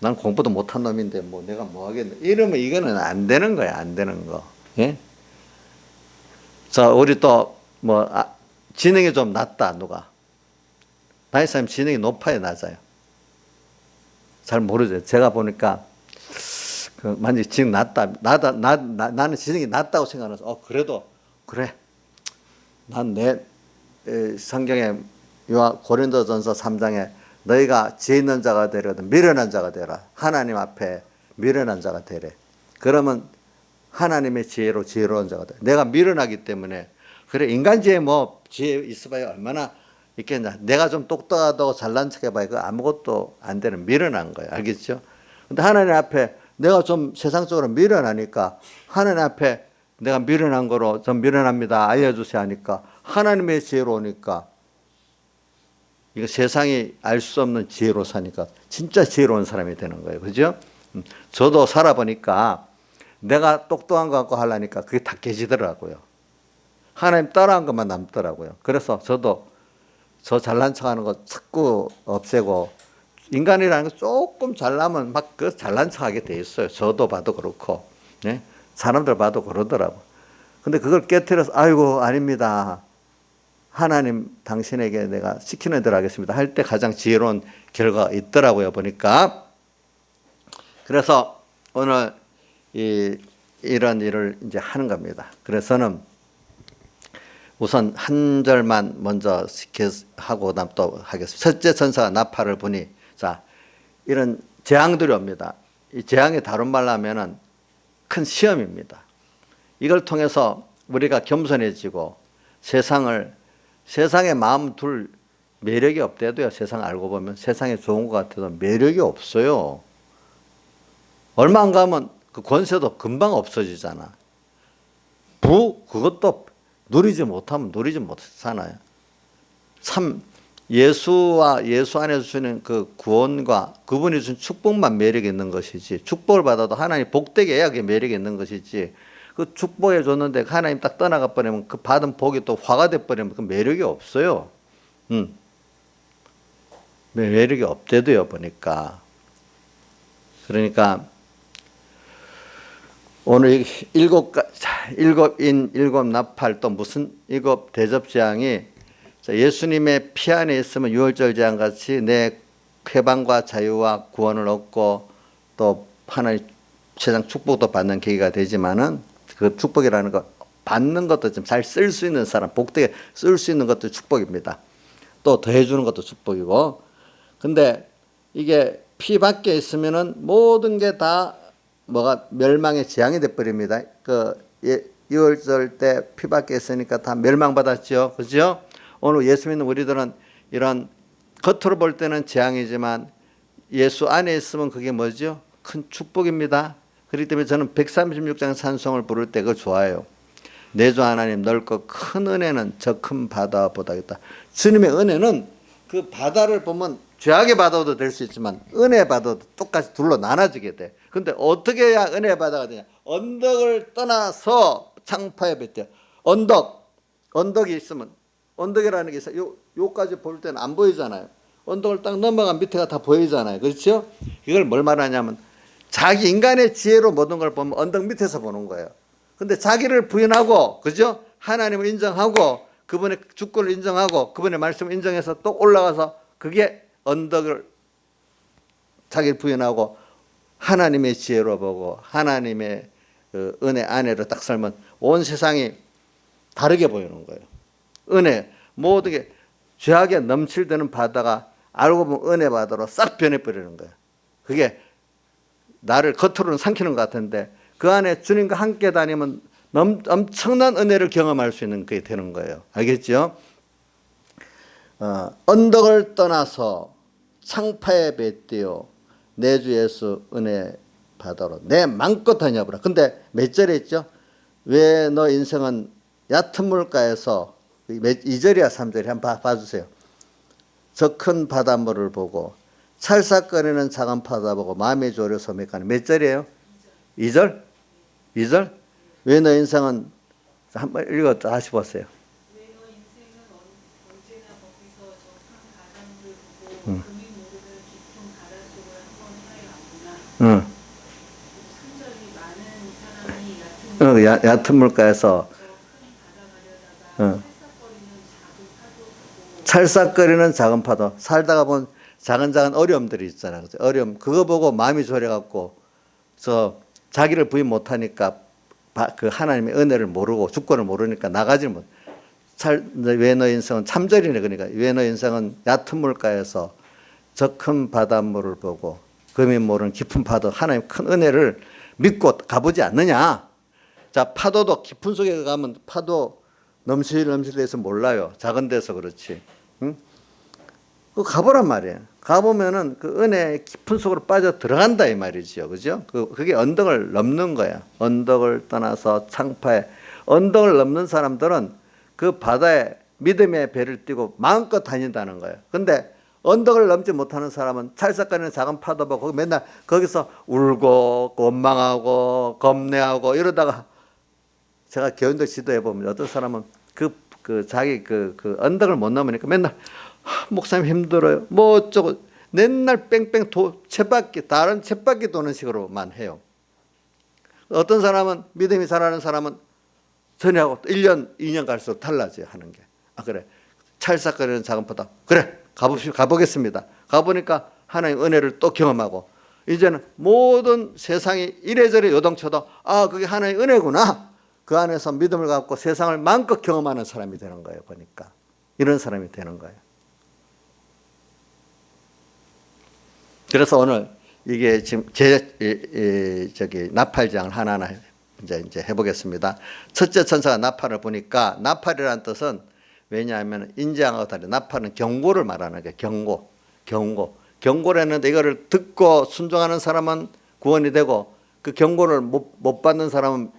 난 공부도 못한 놈인데, 내가 뭐 하겠네. 이러면 이거는 안 되는 거야, 안 되는 거. 예? 자, 우리 또, 지능이 좀 낮다, 누가. 나이 사람 지능이 높아요, 낮아요? 잘 모르죠. 제가 보니까, 만약에 지능 낮다. 나는 지능이 낮다고 생각해서, 그래도, 그래. 난 성경에 고린도전서 3장에 너희가 지혜 있는 자가 되려거든 미련한 자가 되라. 하나님 앞에 미련한 자가 되래. 그러면 하나님의 지혜로 지혜로운 자가 돼. 내가 미련하기 때문에 그래 인간 지혜 지혜 있어봐야 얼마나 있겠냐. 내가 좀 똑똑하다고 잘난 척해봐야 그 아무것도 안 되는 미련한 거야. 알겠죠? 근데 하나님 앞에 내가 좀 세상적으로 미련하니까 하나님 앞에 내가 미련한 거로 좀 미련합니다. 알려주세요 하니까 하나님의 지혜로 오니까 이거 세상이 알 수 없는 지혜로 사니까 진짜 지혜로운 사람이 되는 거예요. 그죠? 저도 살아보니까 내가 똑똑한 거 갖고 하려니까 그게 다 깨지더라고요. 하나님 따라한 것만 남더라고요. 그래서 저도 저 잘난 척 하는 거 자꾸 없애고 인간이라는 거 조금 잘나면 막 그 잘난 척 하게 돼 있어요. 저도 봐도 그렇고, 네? 사람들 봐도 그러더라고. 근데 그걸 깨트려서 아이고 아닙니다. 하나님 당신에게 내가 시키는 대로 하겠습니다. 할 때 가장 지혜로운 결과가 있더라고요. 보니까. 그래서 오늘 이런 일을 이제 하는 겁니다. 그래서는 우선 한 절만 먼저 하고 그다음 또 하겠습니다. 첫째 천사가 나팔을 부니 자 이런 재앙들이 옵니다. 이 재앙이 다른 말로 하면은 큰 시험입니다. 이걸 통해서 우리가 겸손해지고 세상에 마음 둘 매력이 없대도요. 세상 알고 보면 세상에 좋은 것 같아도 매력이 없어요. 얼마 안 가면 그 권세도 금방 없어지잖아. 그것도 누리지 못하면 누리지 못하잖아요. 참 예수와 예수 안에서 주는 그 구원과 그분이 준 축복만 매력이 있는 것이지 축복을 받아도 하나님 복되게 해야 그게 매력이 있는 것이지 그 축복해 줬는데 하나님 딱 떠나가 버리면 그 받은 복이 또 화가 돼 버리면 그 매력이 없어요. 매력이 없대도요 보니까. 그러니까 오늘 일곱 나팔 또 무슨 일곱 대접재앙이 예수님의 피 안에 있으면 유월절 재앙 같이 내 쾌방과 자유와 구원을 얻고 또 하나님 세상 축복도 받는 계기가 되지만은 그 축복이라는 거 받는 것도 좀 잘 쓸 수 있는 사람 복되게 쓸 수 있는 것도 축복입니다. 또 더해주는 것도 축복이고. 근데 이게 피 밖에 있으면은 모든 게 다 멸망의 재앙이 돼버립니다. 유월절 때 피 밖에 있으니까 다 멸망받았죠. 그죠? 오늘 예수 믿는 우리들은 이런 겉으로 볼 때는 재앙이지만 예수 안에 있으면 그게 뭐죠? 큰 축복입니다. 그렇기 때문에 저는 136장 찬송을 부를 때 그거 좋아해요. 내 주 하나님 넓고 큰 은혜는 저 큰 바다보다 있다. 주님의 은혜는 그 바다를 보면 죄악의 바다도 될 수 있지만 은혜 바다도 똑같이 둘로 나눠지게 돼. 근데 어떻게 해야 은혜 바다가 되냐? 언덕을 떠나서 창파에 뱉대요. 언덕이 있으면 언덕이라는 게 있어요. 요까지 볼 때는 안 보이잖아요. 언덕을 딱 넘어간 밑에가 다 보이잖아요. 그렇죠? 이걸 뭘 말하냐면 자기 인간의 지혜로 모든 걸 보면 언덕 밑에서 보는 거예요. 근데 자기를 부인하고, 그죠? 하나님을 인정하고, 그분의 주권을 인정하고, 그분의 말씀을 인정해서 또 올라가서 그게 언덕을 자기를 부인하고 하나님의 지혜로 보고 하나님의 그 은혜 안에로 딱 살면 온 세상이 다르게 보이는 거예요. 은혜, 모든 게 죄악에 넘칠드는 바다가 알고 보면 은혜 바다로 싹 변해버리는 거예요. 그게 나를 겉으로는 삼키는 것 같은데 그 안에 주님과 함께 다니면 엄청난 은혜를 경험할 수 있는 그게 되는 거예요. 알겠죠? 언덕을 떠나서 창파에 뱉대어 내 주 예수 은혜 바다로 내 맘껏 다녀보라. 근데 몇 절에 있죠? 왜 너 인생은 얕은 물가에서 2절이야 3절이 한번 봐주세요. 저 큰 바닷물을 보고 찰싹거리는 작은 바다 보고 마음이 졸여서 맥가는 몇 절이에요? 2절? 2절? 왜 너 인생은 한번 읽어 다시 보세요. 왜 너 인생은 언제나 거기서 저 큰 바닷물을 보고 금이 모르는 깊은 바닷속을 한번 헤아려 왔구나. 3절이 많은 사람이 얕은 물가에서 저 큰 바다 가려다가 찰싹거리는 작은 파도 보고 찰싹거리는 작은 파도 살다가 본 작은 어려움들이 있잖아요. 어려움 그거 보고 마음이 졸여갖고 자기를 부인 못하니까 그 하나님의 은혜를 모르고 주권을 모르니까 나가지 못. 왜 너 인생은 참절이네. 그러니까 왜 너 인생은 얕은 물가에서 저 큰 바닷물을 보고 금이 모르는 깊은 파도 하나님 큰 은혜를 믿고 가보지 않느냐. 자, 파도도 깊은 속에 가면 파도 넘실넘실해서 몰라요. 작은 데서 그렇지. 응? 그 가보란 말이에요. 가보면은 그 은혜의 깊은 속으로 빠져 들어간다 이 말이죠. 그죠? 그게 언덕을 넘는 거야. 언덕을 떠나서 창파에. 언덕을 넘는 사람들은 그 바다에 믿음의 배를 띄고 마음껏 다닌다는 거예요. 근데 언덕을 넘지 못하는 사람은 찰싹거리는 작은 파도 보고 맨날 거기서 울고 원망하고 겁내하고 이러다가 제가 교인들 지도해 보면 어떤 사람은 자기 언덕을 못 넘으니까 맨날 목사님 힘들어요. 뭐 어쩌고 맨날 뺑뺑 다른 쳇바퀴 도는 식으로만 해요. 어떤 사람은 믿음이 잘하는 사람은 전에하고 1년, 2년 갈수록 달라져요. 하는 게. 그래. 찰싹거리는 작은 파도. 그래. 가보겠습니다. 가보니까 하나님 은혜를 또 경험하고 이제는 모든 세상이 이래저래 요동쳐도 그게 하나님의 은혜구나. 그 안에서 믿음을 갖고 세상을 마음껏 경험하는 사람이 되는 거예요. 보니까. 이런 사람이 되는 거예요. 그래서 오늘 이게 지금 나팔장을 하나하나 이제 해보겠습니다. 첫째 천사가 나팔을 보니까 나팔이라는 뜻은 왜냐하면 인자하고 다른 나팔은 경고를 말하는 거예요. 경고를 했는데 이거를 듣고 순종하는 사람은 구원이 되고 그 경고를 못 받는 사람은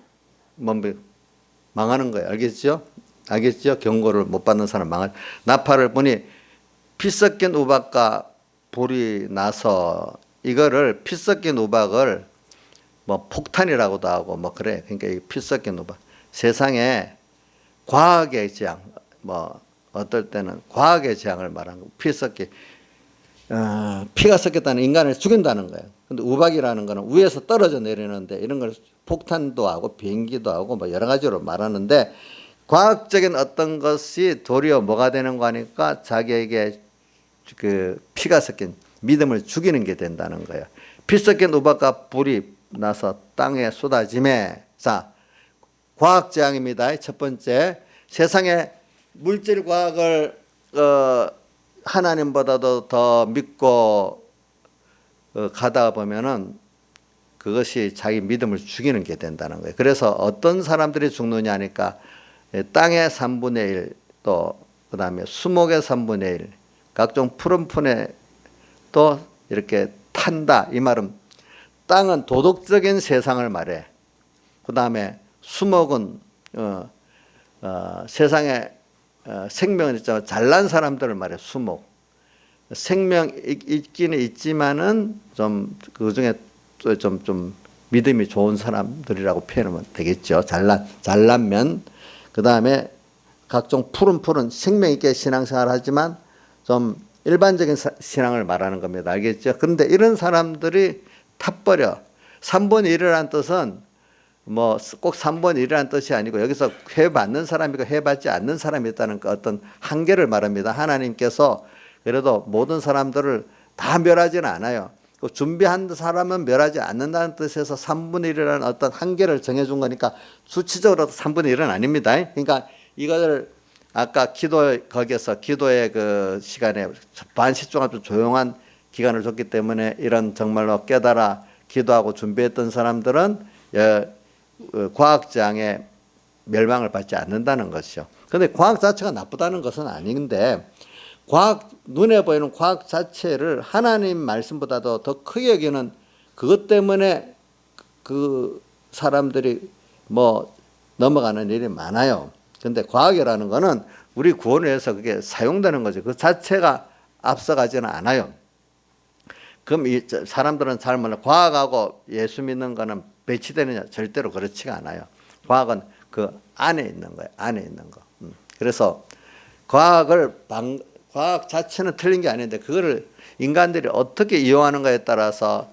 망하는 거예요. 알겠죠? 경고를 못 받는 사람 망할. 나팔을 보니 피 섞인 우박과 불이 나서 이거를 피 섞인 우박을 뭐 폭탄이라고도 하고 뭐 그래. 그러니까 이 피 섞인 우박. 세상에 과학의 재앙, 뭐 어떨 때는 과학의 재앙을 말하는 거. 피가 섞였다는 인간을 죽인다는 거예요. 근데 우박이라는 거는 위에서 떨어져 내리는데 이런 걸 폭탄도 하고 비행기도 하고 뭐 여러 가지로 말하는데 과학적인 어떤 것이 도리어 뭐가 되는 거 하니까 자기에게 그 피가 섞인 믿음을 죽이는 게 된다는 거예요. 피 섞인 우박과 불이 나서 땅에 쏟아짐에 자 과학 재앙입니다. 첫 번째 세상의 물질 과학을 하나님보다도 더 믿고 가다 보면은 그것이 자기 믿음을 죽이는 게 된다는 거예요. 그래서 어떤 사람들이 죽느냐 하니까 땅의 3분의 1 또 그다음에 수목의 3분의 1 각종 푸른 푼에 또 이렇게 탄다. 이 말은 땅은 도덕적인 세상을 말해. 그다음에 수목은 세상에 생명은 있잖아. 잘난 사람들을 말해. 수목. 생명 있기는 있지만은 좀 그중에 좀 믿음이 좋은 사람들이라고 표현하면 되겠죠. 잘난면. 그다음에 각종 푸른 생명 있게 신앙생활을 하지만 좀 일반적인 신앙을 말하는 겁니다. 알겠죠? 그런데 이런 사람들이 타버려. 3분의 1이라는 뜻은 뭐 꼭 3분의 1이라는 뜻이 아니고 여기서 회받는 사람이고 회받지 않는 사람이 있다는 그 어떤 한계를 말합니다. 하나님께서 그래도 모든 사람들을 다 멸하지는 않아요. 그 준비한 사람은 멸하지 않는다는 뜻에서 3분의 1이라는 어떤 한계를 정해준 거니까 수치적으로도 3분의 1은 아닙니다. 그러니까 이거를 아까 거기에서 기도의 그 시간에 반시 동안 좀 조용한 기간을 줬기 때문에 이런 정말로 깨달아 기도하고 준비했던 사람들은 과학장애 멸망을 받지 않는다는 것이죠. 그런데 과학 자체가 나쁘다는 것은 아닌데 눈에 보이는 과학 자체를 하나님 말씀보다도 더 크게 여기는 그것 때문에 그 사람들이 뭐 넘어가는 일이 많아요. 그런데 과학이라는 거는 우리 구원을 위해서 그게 사용되는 거죠. 그 자체가 앞서가지는 않아요. 그럼 이 사람들은 잘 몰라. 과학하고 예수 믿는 거는 배치되느냐? 절대로 그렇지가 않아요. 과학은 그 안에 있는 거예요. 안에 있는 거. 그래서 과학 자체는 틀린 게 아닌데 그거를 인간들이 어떻게 이용하는가에 따라서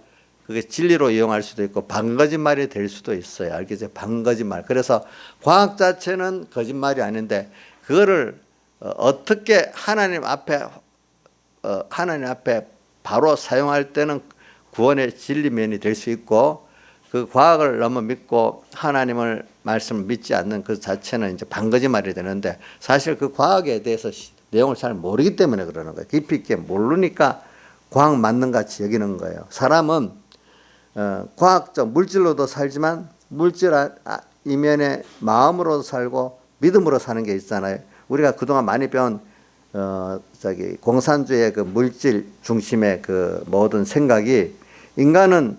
그게 진리로 이용할 수도 있고 반거짓말이 될 수도 있어요. 알겠죠? 반거짓말. 그래서 과학 자체는 거짓말이 아닌데 그거를 어떻게 하나님 앞에 바로 사용할 때는 구원의 진리면이 될 수 있고 그 과학을 너무 믿고 하나님을 말씀을 믿지 않는 그 자체는 이제 반거짓말이 되는데 사실 그 과학에 대해서 내용을 잘 모르기 때문에 그러는 거예요. 깊이 있게 모르니까 과학 맞는 같이 여기는 거예요. 사람은 과학적 물질로도 살지만 물질 이면에 마음으로 살고 믿음으로 사는 게 있잖아요. 우리가 그동안 많이 배운 공산주의의 그 물질 중심의 그 모든 생각이 인간은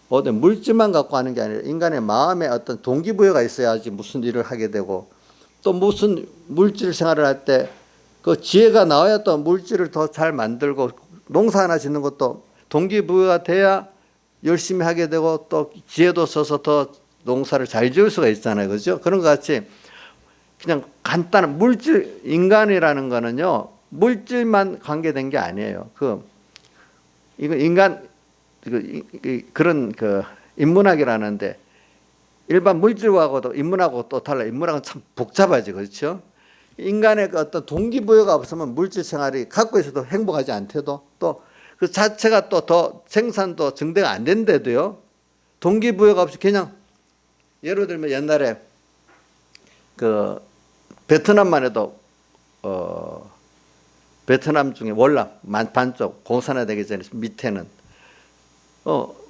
모든 물질만 갖고 하는 게 아니라 인간의 마음에 어떤 동기부여가 있어야지 무슨 일을 하게 되고 또 무슨 물질 생활을 할 때 그 지혜가 나와야 또 물질을 더 잘 만들고 농사 하나 짓는 것도 동기부여가 돼야 열심히 하게 되고 또 지혜도 써서 더 농사를 잘 지을 수가 있잖아요. 그죠? 그런 것 같이 그냥 간단한 물질, 인간이라는 거는요, 물질만 관계된 게 아니에요. 이거 그런 인문학이라는데 일반 물질하고도 인문학하고 또 달라. 인문학은 참 복잡하지. 그렇죠? 인간의 그 어떤 동기부여가 없으면 물질 생활이 갖고 있어도 행복하지 않대도 또 그 자체가 또 더 생산도 증대가 안 된대도요. 동기부여가 없이 그냥 예를 들면 옛날에 그 베트남만 해도 베트남 중에 월남 반쪽 공산화되기 전에 밑에는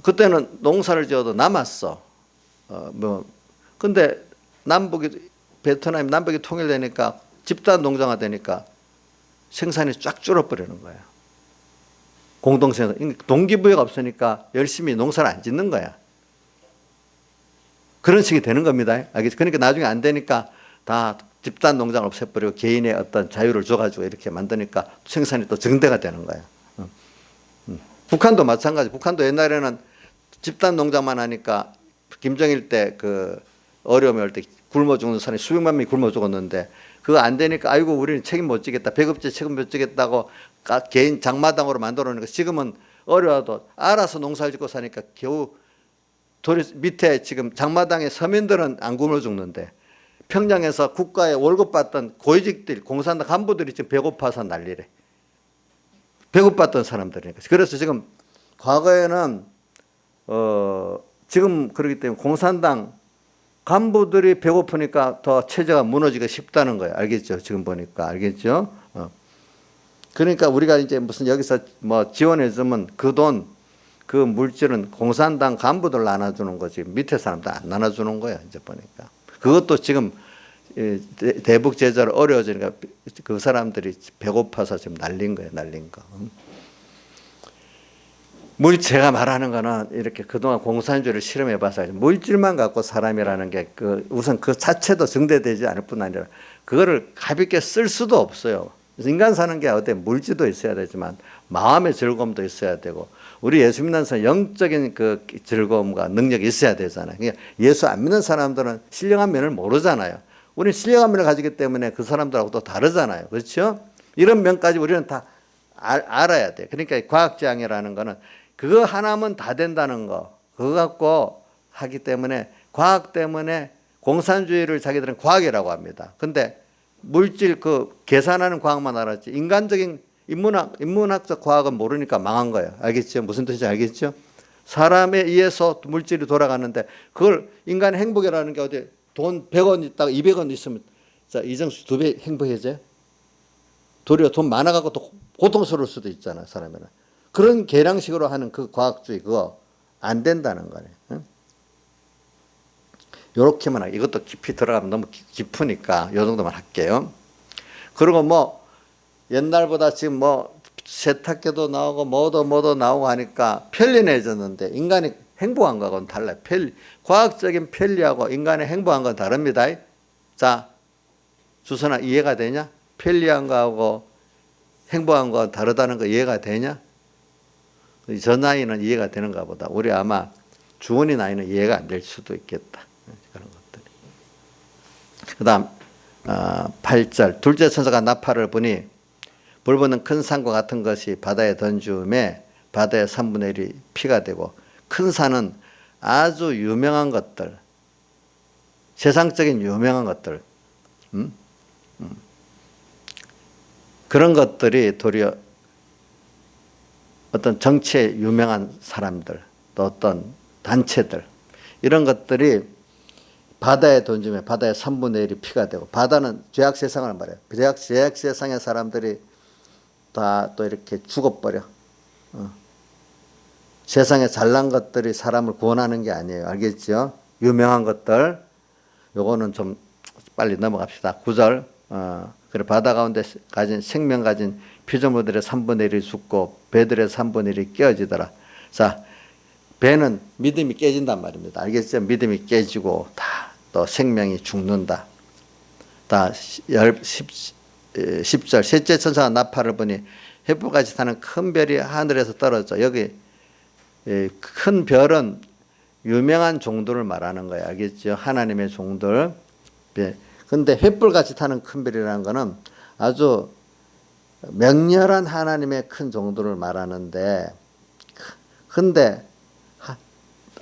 그때는 농사를 지어도 남았어. 근데 베트남이 남북이 통일되니까 집단 농장화 되니까 생산이 쫙 줄어버리는 거야. 공동생산. 동기부여가 없으니까 열심히 농사를 안 짓는 거야. 그런 식이 되는 겁니다. 알겠죠? 그러니까 나중에 안 되니까 다 집단 농장을 없애버리고 개인의 어떤 자유를 줘가지고 이렇게 만드니까 생산이 또 증대가 되는 거야. 북한도 마찬가지. 북한도 옛날에는 집단 농장만 하니까 김정일 때 그 어려움이 올 때 굶어 죽는 사람이 수백만 명이 굶어 죽었는데 그거 안 되니까 아이고 우리는 책임 못 지겠다. 배급제 책임 못 지겠다고 개인 장마당으로 만들어 놓으니까 지금은 어려워도 알아서 농사를 짓고 사니까 겨우 밑에 지금 장마당에 서민들은 안 굶어 죽는데 평양에서 국가에 월급 받던 고위직들 공산당 간부들이 지금 배고파서 난리래. 배고팠던 사람들이니까. 그래서 지금 과거에는 지금 그렇기 때문에 공산당 간부들이 배고프니까 더 체제가 무너지기가 쉽다는 거예요. 알겠죠? 지금 보니까 알겠죠? 그러니까 우리가 이제 무슨 여기서 뭐 지원해주면 그 돈, 그 물질은 공산당 간부들 나눠주는 거지 밑에 사람들 안 나눠주는 거예요. 이제 보니까 그것도 지금 대북 제재로 어려워지니까 그 사람들이 배고파서 지금 날린 거예요. 날린 거. 제가 말하는 거는 이렇게 그동안 공산주의를 실험해봐서 물질만 갖고 사람이라는 게 우선 그 자체도 증대되지 않을 뿐 아니라 그거를 가볍게 쓸 수도 없어요. 인간 사는 게 어때 물질도 있어야 되지만 마음의 즐거움도 있어야 되고 우리 예수 믿는 사람 영적인 그 즐거움과 능력이 있어야 되잖아요. 그러니까 예수 안 믿는 사람들은 신령한 면을 모르잖아요. 우리는 신령한 면을 가지기 때문에 그 사람들하고 또 다르잖아요. 그렇죠? 이런 면까지 우리는 다 알아야 돼. 그러니까 과학지향이라는 거는 그거 하나면 다 된다는 거. 그거 갖고 하기 때문에 과학 때문에 공산주의를 자기들은 과학이라고 합니다. 근데 물질 계산하는 과학만 알았지 인간적인 인문학적 과학은 모르니까 망한 거예요. 알겠죠? 무슨 뜻인지 알겠죠? 사람에 의해서 물질이 돌아가는데 그걸 인간의 행복이라는 게 어디 돈 100원 있다가 200원 있으면 자, 이정수 2배 행복해져요? 도리어 돈 많아가고 또 고통스러울 수도 있잖아, 사람에는. 그런 계량식으로 하는 그 과학주의 그거 안 된다는 거네. 응? 요렇게만 하고 이것도 깊이 들어가면 너무 깊으니까 요 정도만 할게요. 그리고 뭐 옛날보다 지금 뭐 세탁기도 나오고 뭐도 나오고 하니까 편리해졌는데 인간이 행복한 거하고는 달라요. 과학적인 편리하고 인간의 행복한 건 다릅니다. 자, 주선아 이해가 되냐? 편리한 거하고 행복한 건 다르다는 거 이해가 되냐? 저 나이는 이해가 되는가 보다. 우리 아마 주원이 나이는 이해가 안 될 수도 있겠다. 그런 것들이. 그 다음 8절 둘째 천사가 나팔을 부니 불보는 큰 산과 같은 것이 바다에 던지음에 바다의 3분의 1이 피가 되고 큰 산은 아주 유명한 것들 세상적인 유명한 것들 그런 것들이 도리어 어떤 정치에 유명한 사람들 또 어떤 단체들 이런 것들이 바다에 던지면 바다의 3분의 1이 피가 되고 바다는 죄악 세상을 말해요. 죄악 세상의 사람들이 다 또 이렇게 죽어버려. 세상에 잘난 것들이 사람을 구원하는 게 아니에요. 알겠죠? 유명한 것들 요거는 좀 빨리 넘어갑시다. 9절 그래 바다 가운데 가진 생명 가진 피조물들의 3분의 1이 죽고 배들의 3분의 1이 깨어지더라. 자, 배는 믿음이 깨진단 말입니다. 알겠죠? 믿음이 깨지고 다 또 생명이 죽는다. 다 10절 셋째 천사가 나팔을 부니 횃불같이 타는 큰 별이 하늘에서 떨어져. 여기 큰 별은 유명한 종들을 말하는 거예요. 알겠죠? 하나님의 종들. 근데 횃불같이 타는 큰 별이라는 거는 아주 맹렬한 하나님의 큰 종들을 말하는데 근데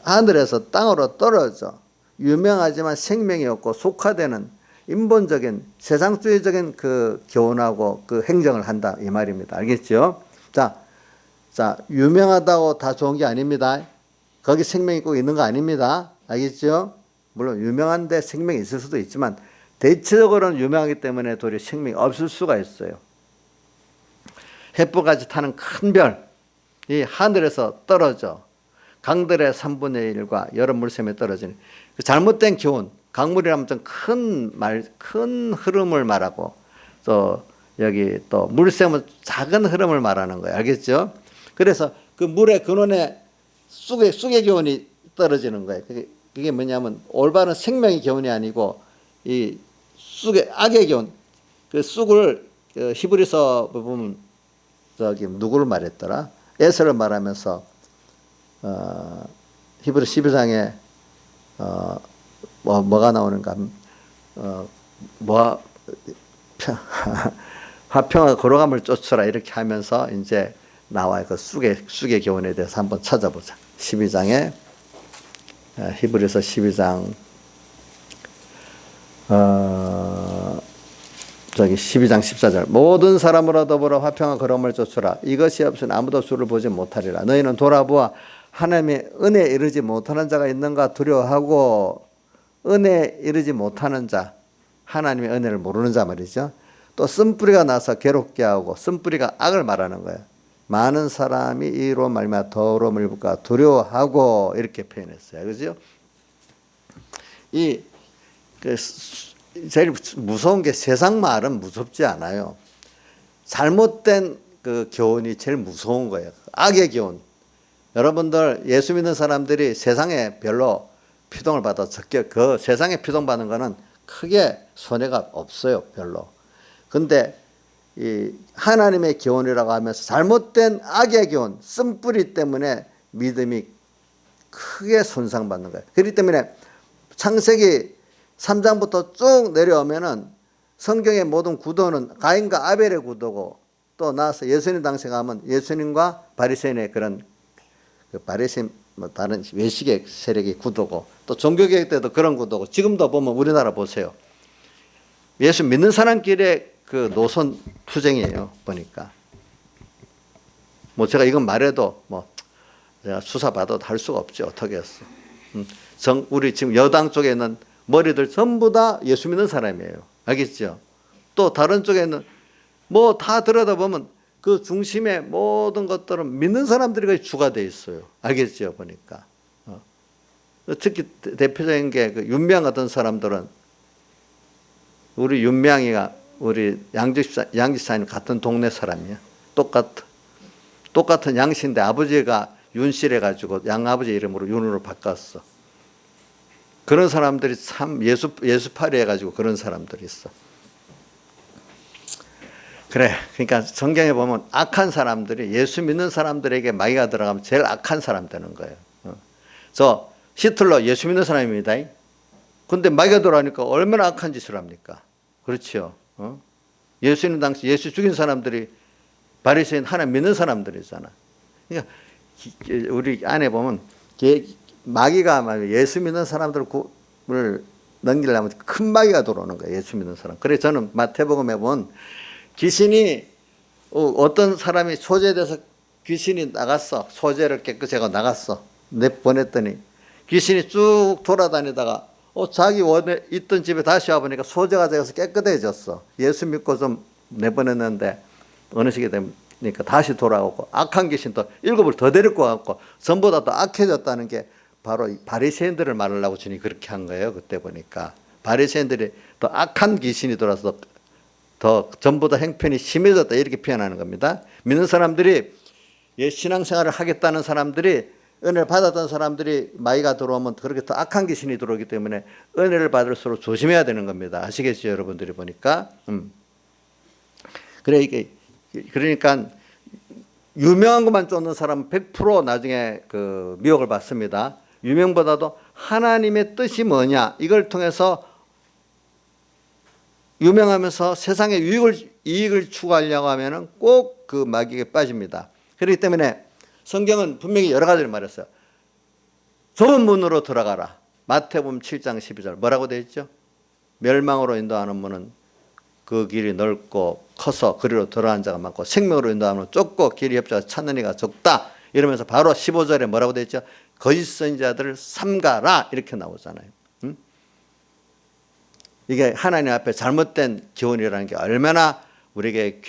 하늘에서 땅으로 떨어져 유명하지만 생명이 없고 속화되는 인본적인 세상주의적인 그 교훈하고 그 행정을 한다 이 말입니다. 알겠죠? 자, 유명하다고 다 좋은 게 아닙니다. 거기 생명이 꼭 있는 거 아닙니다. 알겠죠? 물론 유명한데 생명이 있을 수도 있지만 대체적으로는 유명하기 때문에 도리어 생명이 없을 수가 있어요. 횃불같이 타는 큰 별이 하늘에서 떨어져 강들의 3분의 1과 여러 물샘에 떨어지는 그 잘못된 교훈, 강물이라면 좀 큰 흐름을 말하고 또 여기 또 물샘은 작은 흐름을 말하는 거예요. 알겠죠? 그래서 그 물의 근원에 쑥의 교훈이 떨어지는 거예요. 그게 뭐냐면 올바른 생명의 교훈이 아니고 이 쑥의 악의 교훈. 그 쑥을 히브리서 보면 저기 누구를 말했더라? 에서를 말하면서 히브리 12장에 뭐가 나오는가? 화평과 거룩함을 쫓으라 이렇게 하면서 이제 나와요. 그 쑥의 교훈에 대해서 한번 찾아보자. 12장에 히브리서 12장 12장 14절 모든 사람으로 더불어 화평과 거룩함을 쫓으라. 이것이 없으면 아무도 주를 보지 못하리라. 너희는 돌아보아 하나님의 은혜에 이르지 못하는 자가 있는가 두려워하고 은혜에 이르지 못하는 자 하나님의 은혜를 모르는 자 말이죠. 또 쓴뿌리가 나서 괴롭게 하고 쓴뿌리가 악을 말하는 거예요. 많은 사람이 이로 말미암아 더러움을 입을까 두려워하고 이렇게 표현했어요. 그죠? 제일 무서운 게 세상 말은 무섭지 않아요. 잘못된 그 교훈이 제일 무서운 거예요. 악의 교훈. 여러분들 예수 믿는 사람들이 세상에 별로 피동을 받아 적게 그 세상에 피동받는 거는 크게 손해가 없어요. 별로. 근데 이 하나님의 교훈이라고 하면서 잘못된 악의 교훈, 쓴뿌리 때문에 믿음이 크게 손상받는 거예요. 그렇기 때문에 창세기 3장부터 쭉 내려오면은 성경의 모든 구도는 가인과 아벨의 구도고 또 나서 예수님 당시에 가면 예수님과 바리새인의 그런 그 바리새인 뭐 다른 외식의 세력의 구도고 또 종교개혁 때도 그런 구도고 지금도 보면 우리나라 보세요. 예수 믿는 사람끼리의 그 노선 투쟁이에요. 보니까 뭐 제가 이건 말해도 뭐 제가 수사받아도 할 수가 없죠. 어떻게 했어. 우리 지금 여당 쪽에 있는 머리들 전부 다 예수 믿는 사람이에요. 알겠죠? 또 다른 쪽에 있는 뭐 다 들여다보면 그 중심에 모든 것들은 믿는 사람들이 거의 주가 돼 있어요. 알겠죠? 보니까. 특히 대표적인 게 그 윤명 같은 사람들은 우리 윤명이가 우리 양지사님 같은 동네 사람이야. 똑같은 양씨인데 아버지가 윤씨래 가지고 양아버지 이름으로 윤으로 바꿨어. 그런 사람들이 참 예수파리 해가지고 그런 사람들이 있어. 그래. 그러니까 성경에 보면 악한 사람들이 예수 믿는 사람들에게 마귀가 들어가면 제일 악한 사람 되는 거예요. 저 히틀러 예수 믿는 사람입니다. 근데 마귀가 들어가니까 얼마나 악한 짓을 합니까? 그렇죠. 예수님 당시 예수 죽인 사람들이 바리새인 하나님 믿는 사람들이잖아. 그러니까 우리 안에 보면 마귀가 예수 믿는 사람들을 넘기려면 큰 마귀가 들어오는 거예요. 예수 믿는 사람. 그래서 저는 마태복음에 보면 귀신이 어떤 사람이 소재돼서 귀신이 나갔어. 소재를 깨끗이 하고 나갔어. 보냈더니 귀신이 쭉 돌아다니다가 자기 원에 있던 집에 다시 와보니까 소재가 되어서 깨끗해졌어. 예수 믿고 좀 내보냈는데 어느 시기 되니까 다시 돌아오고 악한 귀신도 7을 더 데리고 와갖고 전보다 더 악해졌다는 게 바로 바리새인들을 말하려고 주님이 그렇게 한 거예요. 그때 보니까 바리새인들이 더 악한 귀신이 돌아서 더 전보다 행편이 심해졌다 이렇게 표현하는 겁니다. 믿는 사람들이 신앙생활을 하겠다는 사람들이 은혜를 받았던 사람들이 마귀가 들어오면 그렇게 더 악한 귀신이 들어오기 때문에 은혜를 받을수록 조심해야 되는 겁니다. 아시겠죠, 여러분들이 보니까. 그래 이게 그러니까 유명한 것만 쫓는 사람은 100% 나중에 그 미혹을 받습니다. 유명보다도 하나님의 뜻이 뭐냐 이걸 통해서 유명하면서 세상의 이익을 추구하려고 하면은 꼭 그 마귀에 빠집니다. 그렇기 때문에 성경은 분명히 여러 가지를 말했어요. 좁은 문으로 들어가라. 마태복음 7장 12절 뭐라고 되어 있죠? 멸망으로 인도하는 문은 그 길이 넓고 커서 그리로 들어가는 자가 많고 생명으로 인도하는 문은 좁고 길이 협조가 찾는 이가 적다. 이러면서 바로 15절에 뭐라고 되어 있죠? 거짓 선지자들을 삼가라 이렇게 나오잖아요. 이게 하나님 앞에 잘못된 교훈이라는 게 얼마나 우리에게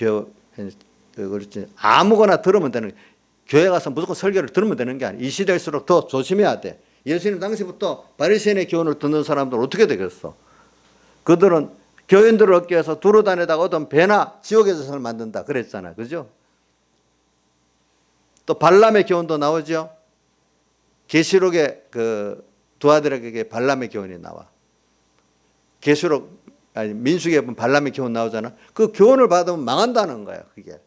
그렇지 아무거나 들으면 되는 거예요. 교회 가서 무조건 설교를 들으면 되는 게 아니에요. 이 시대일수록 더 조심해야 돼. 예수님 당시부터 바리새인의 교훈을 듣는 사람들 어떻게 되겠어? 그들은 교인들을 얻기 위해서 두루 다니다가 얻은 배나 지옥의 재산을 만든다 그랬잖아요. 그죠? 또 발람의 교훈도 나오죠. 계시록에 그 두 아들에게 발람의 교훈이 나와. 민수기에 보면 발람의 교훈 나오잖아. 그 교훈을 받으면 망한다는 거야. 그게.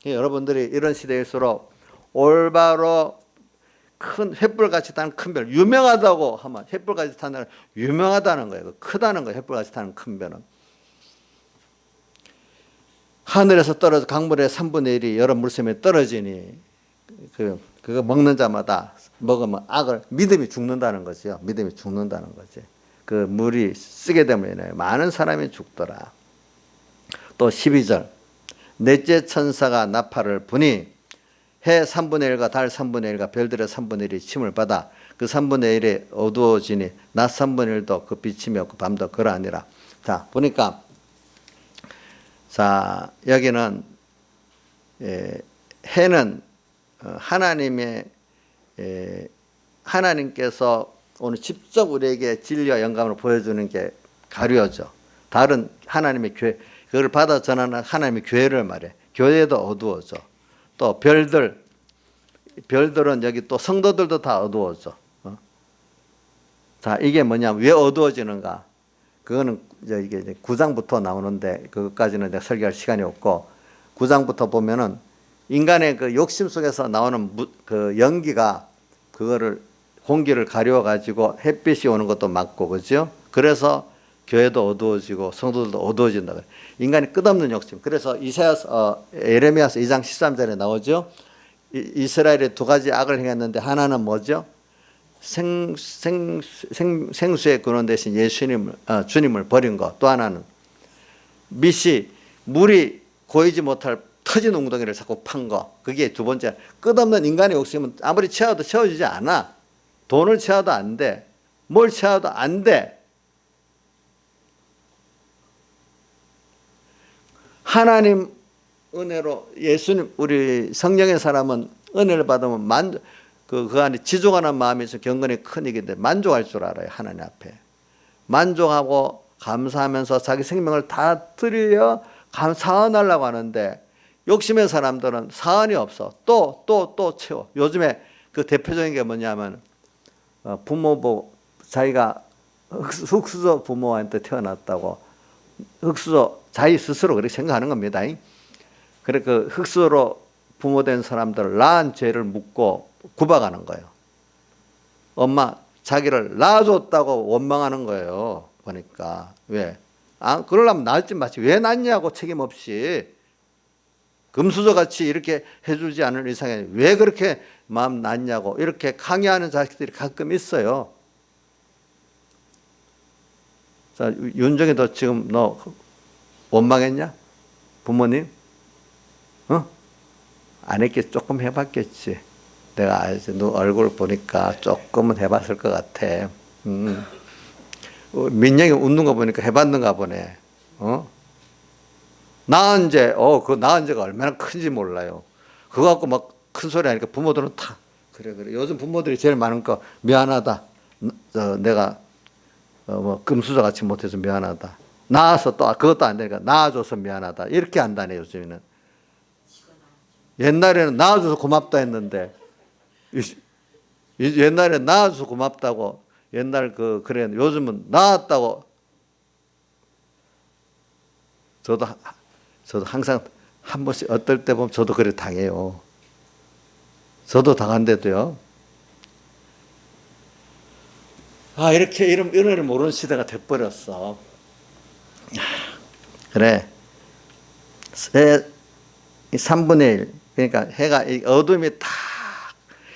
여러분들이 이런 시대일수록 올바로 큰 횃불같이 타는 큰 별, 유명하다고 하면 횃불같이 타는 유명하다는 거예요. 크다는 거예요. 횃불같이 타는 큰 별은. 하늘에서 떨어져 강물의 3분의 1이 여러 물샘에 떨어지니 그거 먹는 자마다 먹으면 믿음이 죽는다는 거죠. 믿음이 죽는다는 거지. 그 물이 쓰게 되면 많은 사람이 죽더라. 또 12절 넷째 천사가 나팔을 부니 해 3분의 1과 달 3분의 1과 별들의 3분의 1이 침을 받아 그 3분의 1이 어두워지니 낮 3분의 1도 그 비침이 없고 밤도 그러하니라. 자 보니까 자 여기는 해는 하나님께서 오늘 직접 우리에게 진리와 영감을 보여주는 게 가려져. 달은 하나님의 교회, 그걸 받아 전하는 하나님의 교회를 말해. 교회도 어두워져. 또 별들은 여기 또 성도들도 다 어두워져. 자, 이게 뭐냐면 왜 어두워지는가? 그거는 이게 9장부터 나오는데 그것까지는 내가 설교할 시간이 없고 9장부터 보면은 인간의 그 욕심 속에서 나오는 그 연기가 그거를 공기를 가려워 가지고 햇빛이 오는 것도 막고 그죠? 그래서 교회도 어두워지고 성도들도 어두워진다. 인간이 끝없는 욕심. 그래서 예레미야서 2장 13절에 나오죠. 이스라엘이 두 가지 악을 행했는데 하나는 뭐죠? 생수의 근원 대신 주님을 버린 것. 또 하나는 물이 고이지 못할 커진 웅덩이를 자꾸 판 거. 그게 두 번째. 끝없는 인간의 욕심은 아무리 채워도 채워지지 않아. 돈을 채워도 안 돼. 뭘 채워도 안 돼. 하나님 은혜로 예수님 우리 성령의 사람은 은혜를 받으면 그 안에 지족하는 마음이 있어 경건이 큰 일인데 만족할 줄 알아요. 하나님 앞에 만족하고 감사하면서 자기 생명을 다 드려 사언하려고 하는데 욕심의 사람들은 사언이 없어. 또 채워. 요즘에 그 대표적인 게 뭐냐면 부모 보고 자기가 흙수저 부모한테 태어났다고 흙수저 자기 스스로 그렇게 생각하는 겁니다. 그래 그 흙수저로 부모된 사람들 낳은 죄를 묻고 구박하는 거예요. 엄마 자기를 낳아줬다고 원망하는 거예요. 보니까 왜? 그러려면 낳지 마지. 왜 낳냐고 책임 없이 금수저 같이 이렇게 해주지 않을 이상에 왜 그렇게 마음 낳냐고 이렇게 강요하는 자식들이 가끔 있어요. 자, 윤정이 너 지금 너 원망했냐? 부모님? 안 했겠지. 조금 해봤겠지. 내가 알지. 너 얼굴 보니까 조금은 해봤을 것 같아. 민영이 웃는 거 보니까 해봤는가 보네. 낳은 죄, 그 낳은 죄가 얼마나 큰지 몰라요. 그거 갖고 막 큰 소리 하니까 부모들은 다, 그래. 요즘 부모들이 제일 많은 거, 미안하다. 내가, 금수저 같이 못해서 미안하다. 낳아서 또, 그것도 안 되니까 낳아줘서 미안하다. 이렇게 한다네, 요즘에는. 옛날에는 낳아줘서 고맙다 했는데, 옛날에 낳아줘서 고맙다고, 그래. 요즘은 낳았다고. 저도 항상 한 번씩 어떨 때 보면 저도 그래 당해요. 저도 당한데도요. 이렇게 이런 은혜를 모르는 시대가 돼버렸어. 그래. 3분의 1. 그러니까 해가 어둠이 다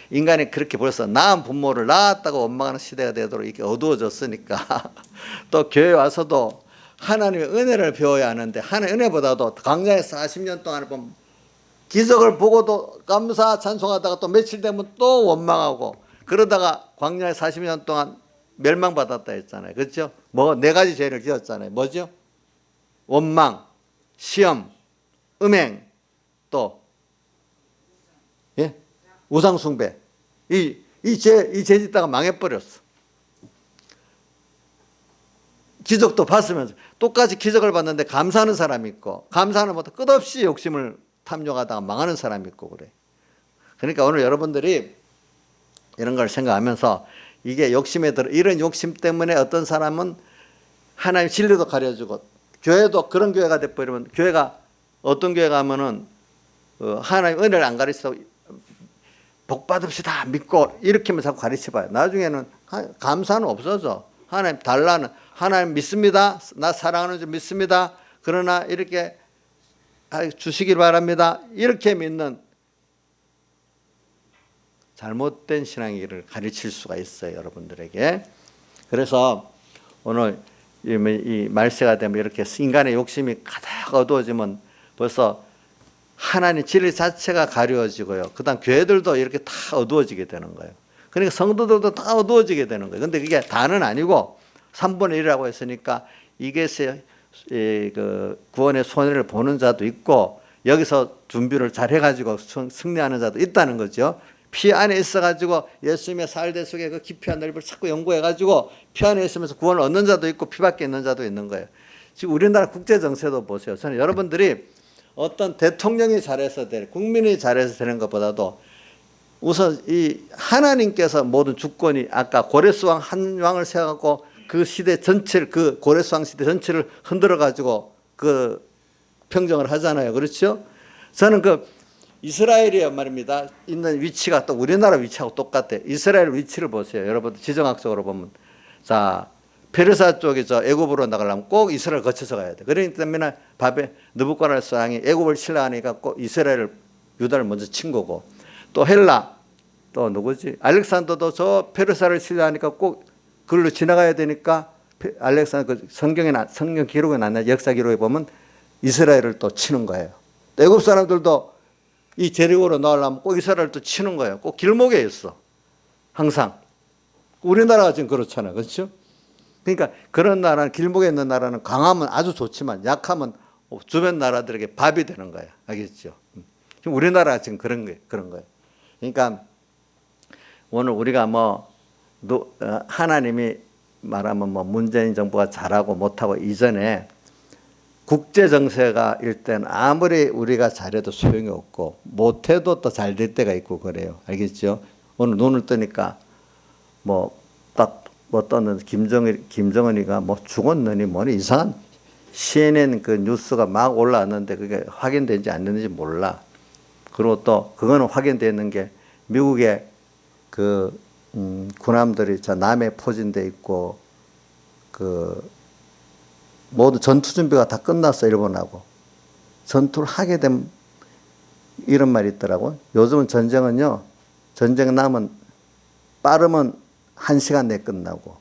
인간이 그렇게 벌써 낳은 부모를 낳았다고 원망하는 시대가 되도록 이렇게 어두워졌으니까 또 교회 와서도 하나님의 은혜를 배워야 하는데 하나님의 은혜보다도 광야에 40년 동안 보면 기적을 보고도 감사 찬송하다가 또 며칠 되면 또 원망하고 그러다가 광야에 40년 동안 멸망받았다 했잖아요. 그렇죠? 네 가지 죄를 지었잖아요. 뭐죠? 원망, 시험, 음행, 또 우상 숭배. 이 죄 짓다가 망해버렸어. 기적도 봤으면서 똑같이 기적을 봤는데 감사하는 사람이 있고 감사하는 것보다 끝없이 욕심을 탐욕하다가 망하는 사람이 있고 그래. 그러니까 오늘 여러분들이 이런 걸 생각하면서 이게 욕심에 들어 이런 욕심 때문에 어떤 사람은 하나님 진리도 가려주고 교회도 그런 교회가 돼버리면 교회가 어떤 교회 가면은 하나님 은혜를 안 가르쳐 복 받읍시다 믿고 이렇게만 자꾸 가르쳐봐요. 나중에는 감사는 없어져. 하나님 달라는 하나님 믿습니다. 나 사랑하는 줄 믿습니다. 그러나 이렇게 주시길 바랍니다. 이렇게 믿는 잘못된 신앙이를 가르칠 수가 있어요. 여러분들에게. 그래서 오늘 이 말세가 되면 이렇게 인간의 욕심이 가득 어두워지면 벌써 하나님 진리 자체가 가려워지고요. 그 다음 교회들도 이렇게 다 어두워지게 되는 거예요. 그러니까 성도들도 다 어두워지게 되는 거예요. 근데 그게 다는 아니고 3분의 1이라고 했으니까 이것이 그 구원의 손해를 보는 자도 있고 여기서 준비를 잘 해가지고 승리하는 자도 있다는 거죠. 피 안에 있어가지고 예수님의 살대 속에 그 깊이와 넓이를 자꾸 연구해가지고 피 안에 있으면서 구원을 얻는 자도 있고 피 밖에 있는 자도 있는 거예요. 지금 우리나라 국제 정세도 보세요. 저는 여러분들이 어떤 대통령이 잘해서 국민이 잘해서 되는 것보다도 우선 이 하나님께서 모든 주권이 아까 고레스왕 한 왕을 세워갖고 그 시대 전체를 그 고레스왕 시대 전체를 흔들어 가지고 그 평정을 하잖아요. 그렇죠? 저는 그 이스라엘이 말입니다. 있는 위치가 또 우리나라 위치하고 똑같아요. 이스라엘 위치를 보세요. 여러분 지정학적으로 보면 자 페르사 쪽에 저 애굽으로 나가려면 꼭 이스라엘 거쳐서 가야 돼. 그렇기 때문에 느부갓네살 왕이 애굽을 치려하니까 꼭 이스라엘을 유다를 먼저 친 거고 또 헬라 또 누구지? 알렉산더도 저 페르사를 치려하니까 꼭 그걸로 지나가야 되니까 알렉산더 그 성경 기록에 났나 역사 기록에 보면 이스라엘을 또 치는 거예요. 애굽 사람들도 이 제리고로 나오려면 꼭 이스라엘을 또 치는 거예요. 꼭 길목에 있어. 항상. 우리나라가 지금 그렇잖아요. 그렇죠? 그러니까 그런 나라는, 길목에 있는 나라는 강하면 아주 좋지만 약하면 주변 나라들에게 밥이 되는 거예요. 알겠죠? 지금 우리나라가 지금 그런 거예요. 그러니까 오늘 우리가 하나님이 말하면 문재인 정부가 잘하고 못하고 이전에 국제 정세가 일단 아무리 우리가 잘해도 소용이 없고 못해도 또 잘 될 때가 있고 그래요. 알겠죠? 오늘 눈을 뜨니까 떴는 김정은이가 죽었느니 뭐니 이상한 CNN 그 뉴스가 막 올라왔는데 그게 확인된지 안 됐는지 몰라. 그리고 또 그거는 확인되는 게 미국의 그 군함들이 저 남해 포진돼 있고 모두 전투 준비가 다 끝났어. 일본하고 전투를 하게 되면 이런 말이 있더라고. 요즘은 전쟁은요, 전쟁 나면 빠르면 1시간 내에 끝나고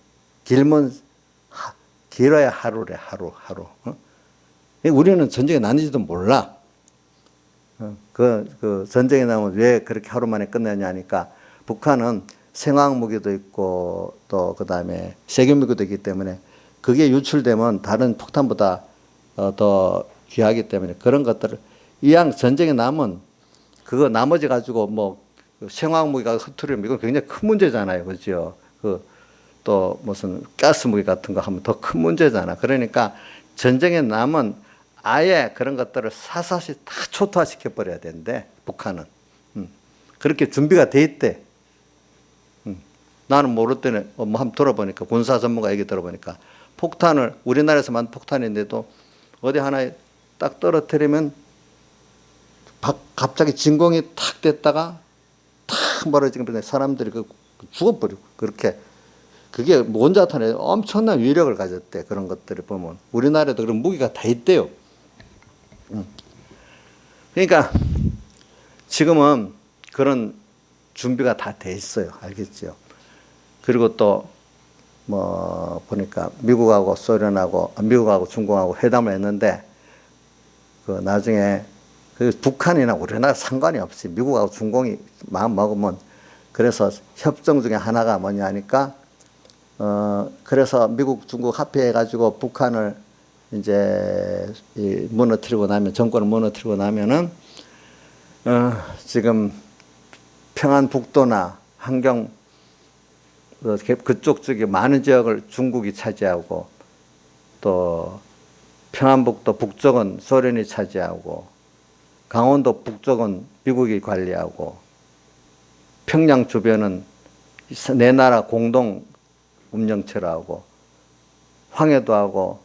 길어야 하루래. 하루. 우리는 전쟁이 나는지도 몰라. 그 전쟁이 나면 왜 그렇게 하루 만에 끝내냐 하니까 북한은 생화학무기도 있고 또 그다음에 세균무기도 있기 때문에 그게 유출되면 다른 폭탄보다 더 귀하기 때문에 그런 것들을 이왕 전쟁이 나면 그거 나머지 가지고 생화학무기가 흐트리면 이건 굉장히 큰 문제잖아요. 그죠? 또 무슨 가스무기 같은 거 하면 더 큰 문제잖아. 그러니까 전쟁에 나면 아예 그런 것들을 사사시 다 초토화시켜 버려야 되는데 북한은 그렇게 준비가 돼 있대. 나는 모를 때는 한번 들어보니까 군사 전문가 얘기 들어보니까 폭탄을 우리나라에서 만든 폭탄인데도 어디 하나에 딱 떨어뜨리면 갑자기 진공이 탁 됐다가 탁 멀어지면 사람들이 죽어버리고 그렇게 그게 원자탄에 엄청난 위력을 가졌대. 그런 것들을 보면 우리나라에도 그런 무기가 다 있대요. 그러니까 지금은 그런 준비가 다 돼 있어요. 알겠죠? 그리고 또 보니까 미국하고 중국하고 회담을 했는데 그 나중에 그 북한이나 우리나라 상관이 없이 미국하고 중공이 마음 먹으면 그래서 협정 중에 하나가 뭐냐 하니까 그래서 미국 중국 합의해 가지고 북한을 이제 무너뜨리고 나면 정권을 무너뜨리고 나면은 지금 평안북도나 한경 그쪽 쪽에 많은 지역을 중국이 차지하고 또 평안북도 북쪽은 소련이 차지하고 강원도 북쪽은 미국이 관리하고 평양 주변은 네 나라 공동 운영체로 하고 황해도 하고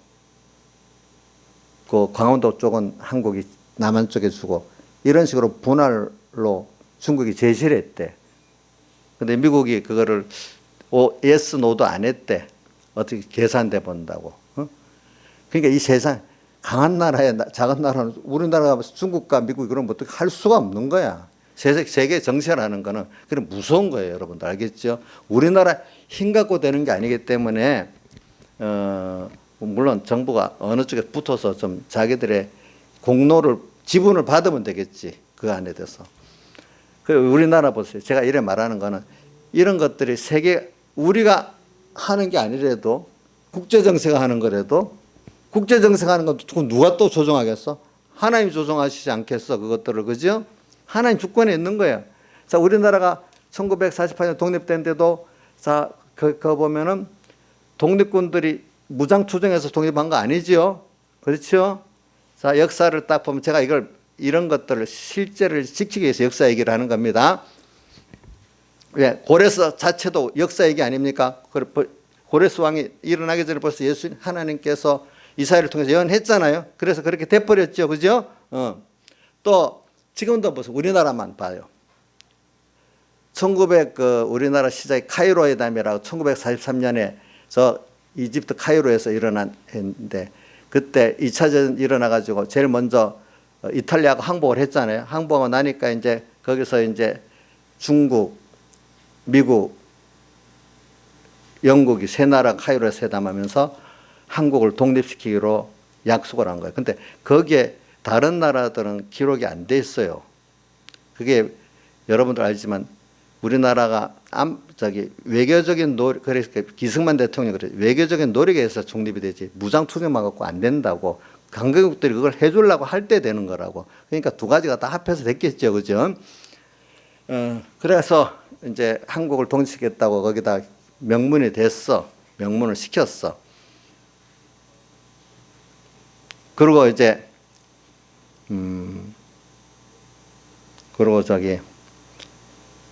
그 강원도 쪽은 한국이 남한 쪽에 주고 이런 식으로 분할로 중국이 제시를 했대. 근데 미국이 그거를 yes, no도 안 했대. 어떻게 계산돼 본다고. 그러니까 이 세상 강한 나라에 작은 나라는 우리나라가 중국과 미국이 그러면 어떻게 할 수가 없는 거야. 세계 정세라는 거는 그런 무서운 거예요, 여러분들 알겠죠? 우리나라 힘 갖고 되는 게 아니기 때문에 물론 정부가 어느 쪽에 붙어서 좀 자기들의 공로를 지분을 받으면 되겠지. 그 안에 대해서. 우리나라 보세요. 제가 이래 말하는 거는 이런 것들이 우리가 하는 게 아니라도 국제정세가 하는 거라도 국제정세가 하는 건 누가 또 조정하겠어? 하나님 조정하시지 않겠어? 그것들을. 그죠? 하나님 주권에 있는 거예요. 자, 우리나라가 1948년 독립된데도 자, 그거 보면은 독립군들이 무장투쟁해서 독립한 거 아니지요? 그렇죠? 자, 역사를 딱 보면 제가 이런 것들을 실제를 지키기 위해서 역사 얘기를 하는 겁니다. 왜? 고레스 자체도 역사 얘기 아닙니까? 고레스 왕이 일어나기 전에 벌써 예수님 하나님께서 이사야를 통해서 예언했잖아요. 그래서 그렇게 돼버렸죠. 그죠? 또 지금도 무슨 우리나라만 봐요. 우리나라 시작이 카이로 회담이라고 1943년에 저 이집트 카이로에서 일어났는데 그때 2차전 일어나가지고 제일 먼저 이탈리아하고 항복을 했잖아요. 항복하고 나니까 이제 거기서 이제 중국, 미국, 영국이 세 나라 카이로에서 회담하면서 한국을 독립시키기로 약속을 한 거예요. 근데 거기에 다른 나라들은 기록이 안 돼 있어요. 그게 여러분들 알지만 우리나라가 외교적인 노력, 그래서 기승만 대통령 그래 외교적인 노력에 의해서 중립이 되지 무장 투쟁만 갖고 안 된다고. 강대국들이 그걸 해주려고 할 때 되는 거라고. 그러니까 두 가지가 다 합해서 됐겠죠, 그죠? 그래서 이제 한국을 독립시켰다고 거기다 명문이 됐어. 명문을 시켰어. 그리고 이제 그리고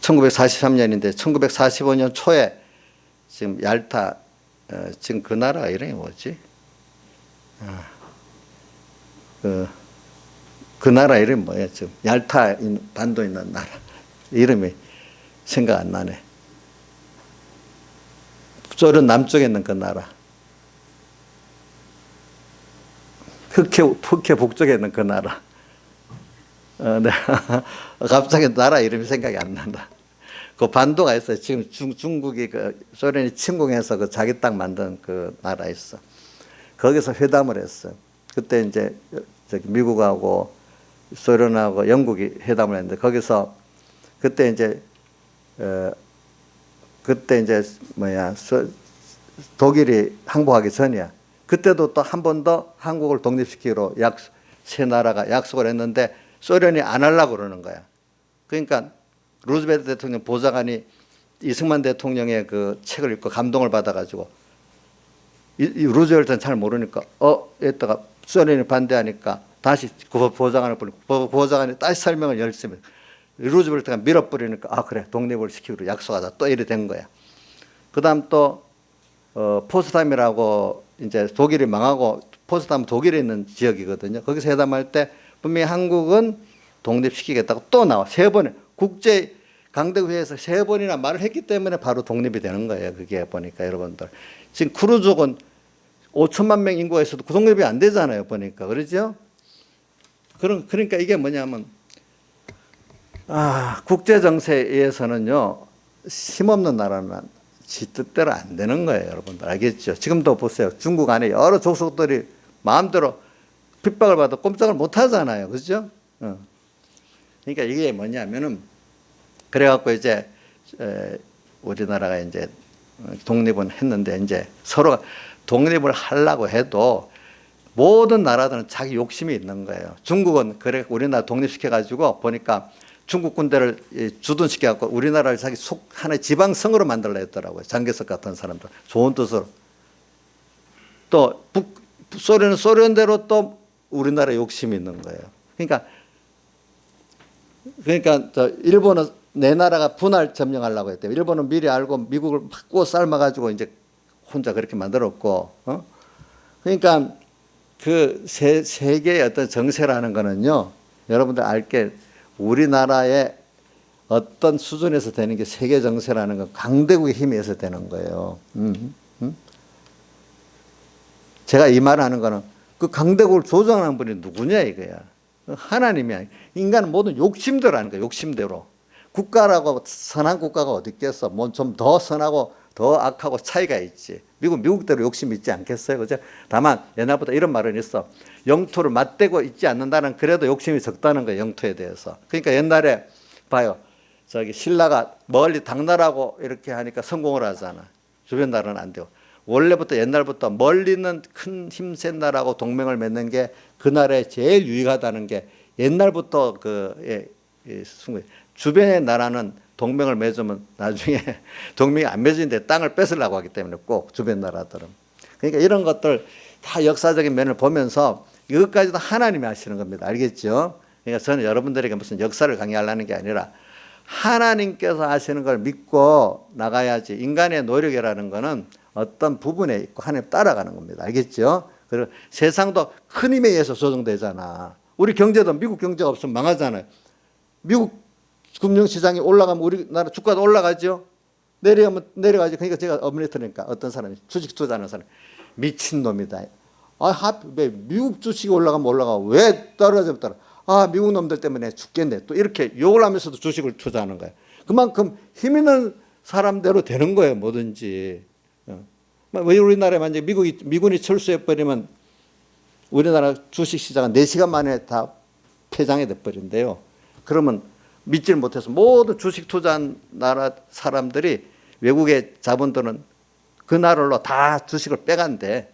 1943년인데 1945년 초에 지금 얄타 지금 그 나라 이름이 뭐지? 그 나라 이름이 뭐예요? 지금 얄타 반도 있는 나라 이름이 생각 안 나네. 소련 남쪽에 있는 그 나라. 흑해 북쪽에 있는 그 나라. 네. 갑자기 나라 이름이 생각이 안 난다. 그 반도가 있어요. 지금 중국이 그 소련이 침공해서 그 자기 땅 만든 그 나라 있어. 거기서 회담을 했어. 그때 이제 미국하고 소련하고 영국이 회담을 했는데 거기서 그때 이제 독일이 항복하기 전이야. 그때도 또 한 번 더 한국을 독립시키기로 세 나라가 약속을 했는데 소련이 안 하려고 그러는 거야. 그러니까 루즈벨트 대통령 보좌관이 이승만 대통령의 그 책을 읽고 감동을 받아가지고 이 루즈벨트는 잘 모르니까 이따가 소련이 반대하니까 다시 그 보좌관을 부르고 보좌관이 다시 설명을 열심히 루즈벨트가 밀어버리니까 그래 독립을 시키기로 약속하자 또 이래 된 거야. 그다음 또 포츠담이라고 이제 독일이 망하고 포츠담 독일에 있는 지역이거든요. 거기서 회담할 때 분명히 한국은 독립시키겠다고 또 나와. 세 번에 국제 강대회에서 세 번이나 말을 했기 때문에 바로 독립이 되는 거예요. 그게 보니까 여러분들 지금 크루족은 5천만 명 인구가 있어도 그 독립이 안 되잖아요. 보니까 그렇죠? 그러니까 이게 뭐냐면 국제 정세에 의해서는요 힘없는 나라는 지 뜻대로 안 되는 거예요. 여러분들 알겠죠? 지금도 보세요. 중국 안에 여러 족속들이 마음대로 핍박을 받아 꼼짝을 못 하잖아요. 그렇죠? 그러니까 이게 뭐냐면은 그래갖고 이제 우리나라가 이제 독립은 했는데 이제 서로가 독립을 하려고 해도 모든 나라들은 자기 욕심이 있는 거예요. 중국은 그래 우리나라 독립시켜가지고 보니까 중국 군대를 주둔시켜갖고 우리나라를 자기 하나의 지방성으로 만들려 했더라고요. 장개석 같은 사람들. 좋은 뜻으로. 또 소련은 소련대로 또 우리나라 욕심이 있는 거예요. 그러니까 일본은 내 나라가 분할 점령하려고 했대요. 일본은 미리 알고 미국을 막 삶아가지고 이제 혼자 그렇게 만들었고. 그러니까 그 세계의 어떤 정세라는 거는요. 여러분들 알게 우리나라의 어떤 수준에서 되는 게 세계 정세라는 건 강대국의 힘에 의해서 되는 거예요. 제가 이 말을 하는 거는 그 강대국을 조정하는 분이 누구냐 이거야. 하나님이야. 인간은 모든 욕심대로 하는 거야. 욕심대로. 국가라고 선한 국가가 어디 있겠어. 뭐 좀 더 선하고 더 악하고 차이가 있지. 미국대로 욕심이 있지 않겠어요. 그죠? 다만 옛날부터 이런 말은 있어. 영토를 맞대고 있지 않는다는 그래도 욕심이 적다는 거예요. 영토에 대해서. 그러니까 옛날에 봐요. 신라가 멀리 당나라고 이렇게 하니까 성공을 하잖아. 주변 나라는 안 되고. 원래부터 옛날부터 멀리 있는 큰 힘센 나라하고 동맹을 맺는 게 그 나라에 제일 유익하다는 게 옛날부터 주변의 나라는 동맹을 맺으면 나중에 동맹이 안 맺어지는데 땅을 뺏으려고 하기 때문에 꼭 주변 나라들은. 그러니까 이런 것들 다 역사적인 면을 보면서 이것까지도 하나님이 하시는 겁니다. 알겠죠? 그러니까 저는 여러분들에게 무슨 역사를 강의하려는 게 아니라 하나님께서 하시는 걸 믿고 나가야지. 인간의 노력이라는 거는 어떤 부분에 있고 하나님 따라가는 겁니다. 알겠죠? 그리고 세상도 큰 힘에 의해서 조정되잖아. 우리 경제도 미국 경제가 없으면 망하잖아요. 미국 금융시장이 올라가면 우리나라 주가도 올라가죠. 내려가면 내려가죠. 그러니까 제가 어머니 들으니까 어떤 사람이 주식 투자하는 사람이 미친놈이다. 왜 미국 주식이 올라가면 올라가. 왜 떨어지면 떨어져. 미국 놈들 때문에 죽겠네. 또 이렇게 욕을 하면서도 주식을 투자하는 거예요. 그만큼 힘 있는 사람대로 되는 거예요. 뭐든지. 왜 우리나라에 만약에 미군이 철수해버리면 우리나라 주식시장은 4시간 만에 다 폐장이 돼버린대요. 그러면 믿지를 못해서 모든 주식 투자한 나라 사람들이 외국의 자본들은 그 나라로 다 주식을 빼간대.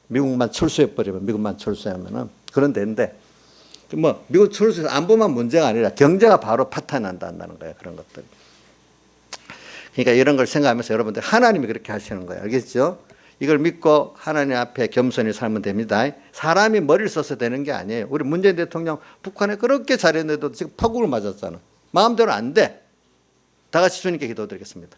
미국만 철수해버리면, 미국만 철수하면은 그런 데인데, 뭐 미국 철수해서 안보만 문제가 아니라 경제가 바로 파탄난다는 거예요. 그런 것들. 그러니까 이런 걸 생각하면서 여러분들 하나님이 그렇게 하시는 거예요. 알겠죠? 이걸 믿고 하나님 앞에 겸손히 살면 됩니다. 사람이 머리를 써서 되는 게 아니에요. 우리 문재인 대통령 북한에 그렇게 잘했는데도 지금 파국을 맞았잖아. 마음대로 안 돼. 다 같이 주님께 기도드리겠습니다.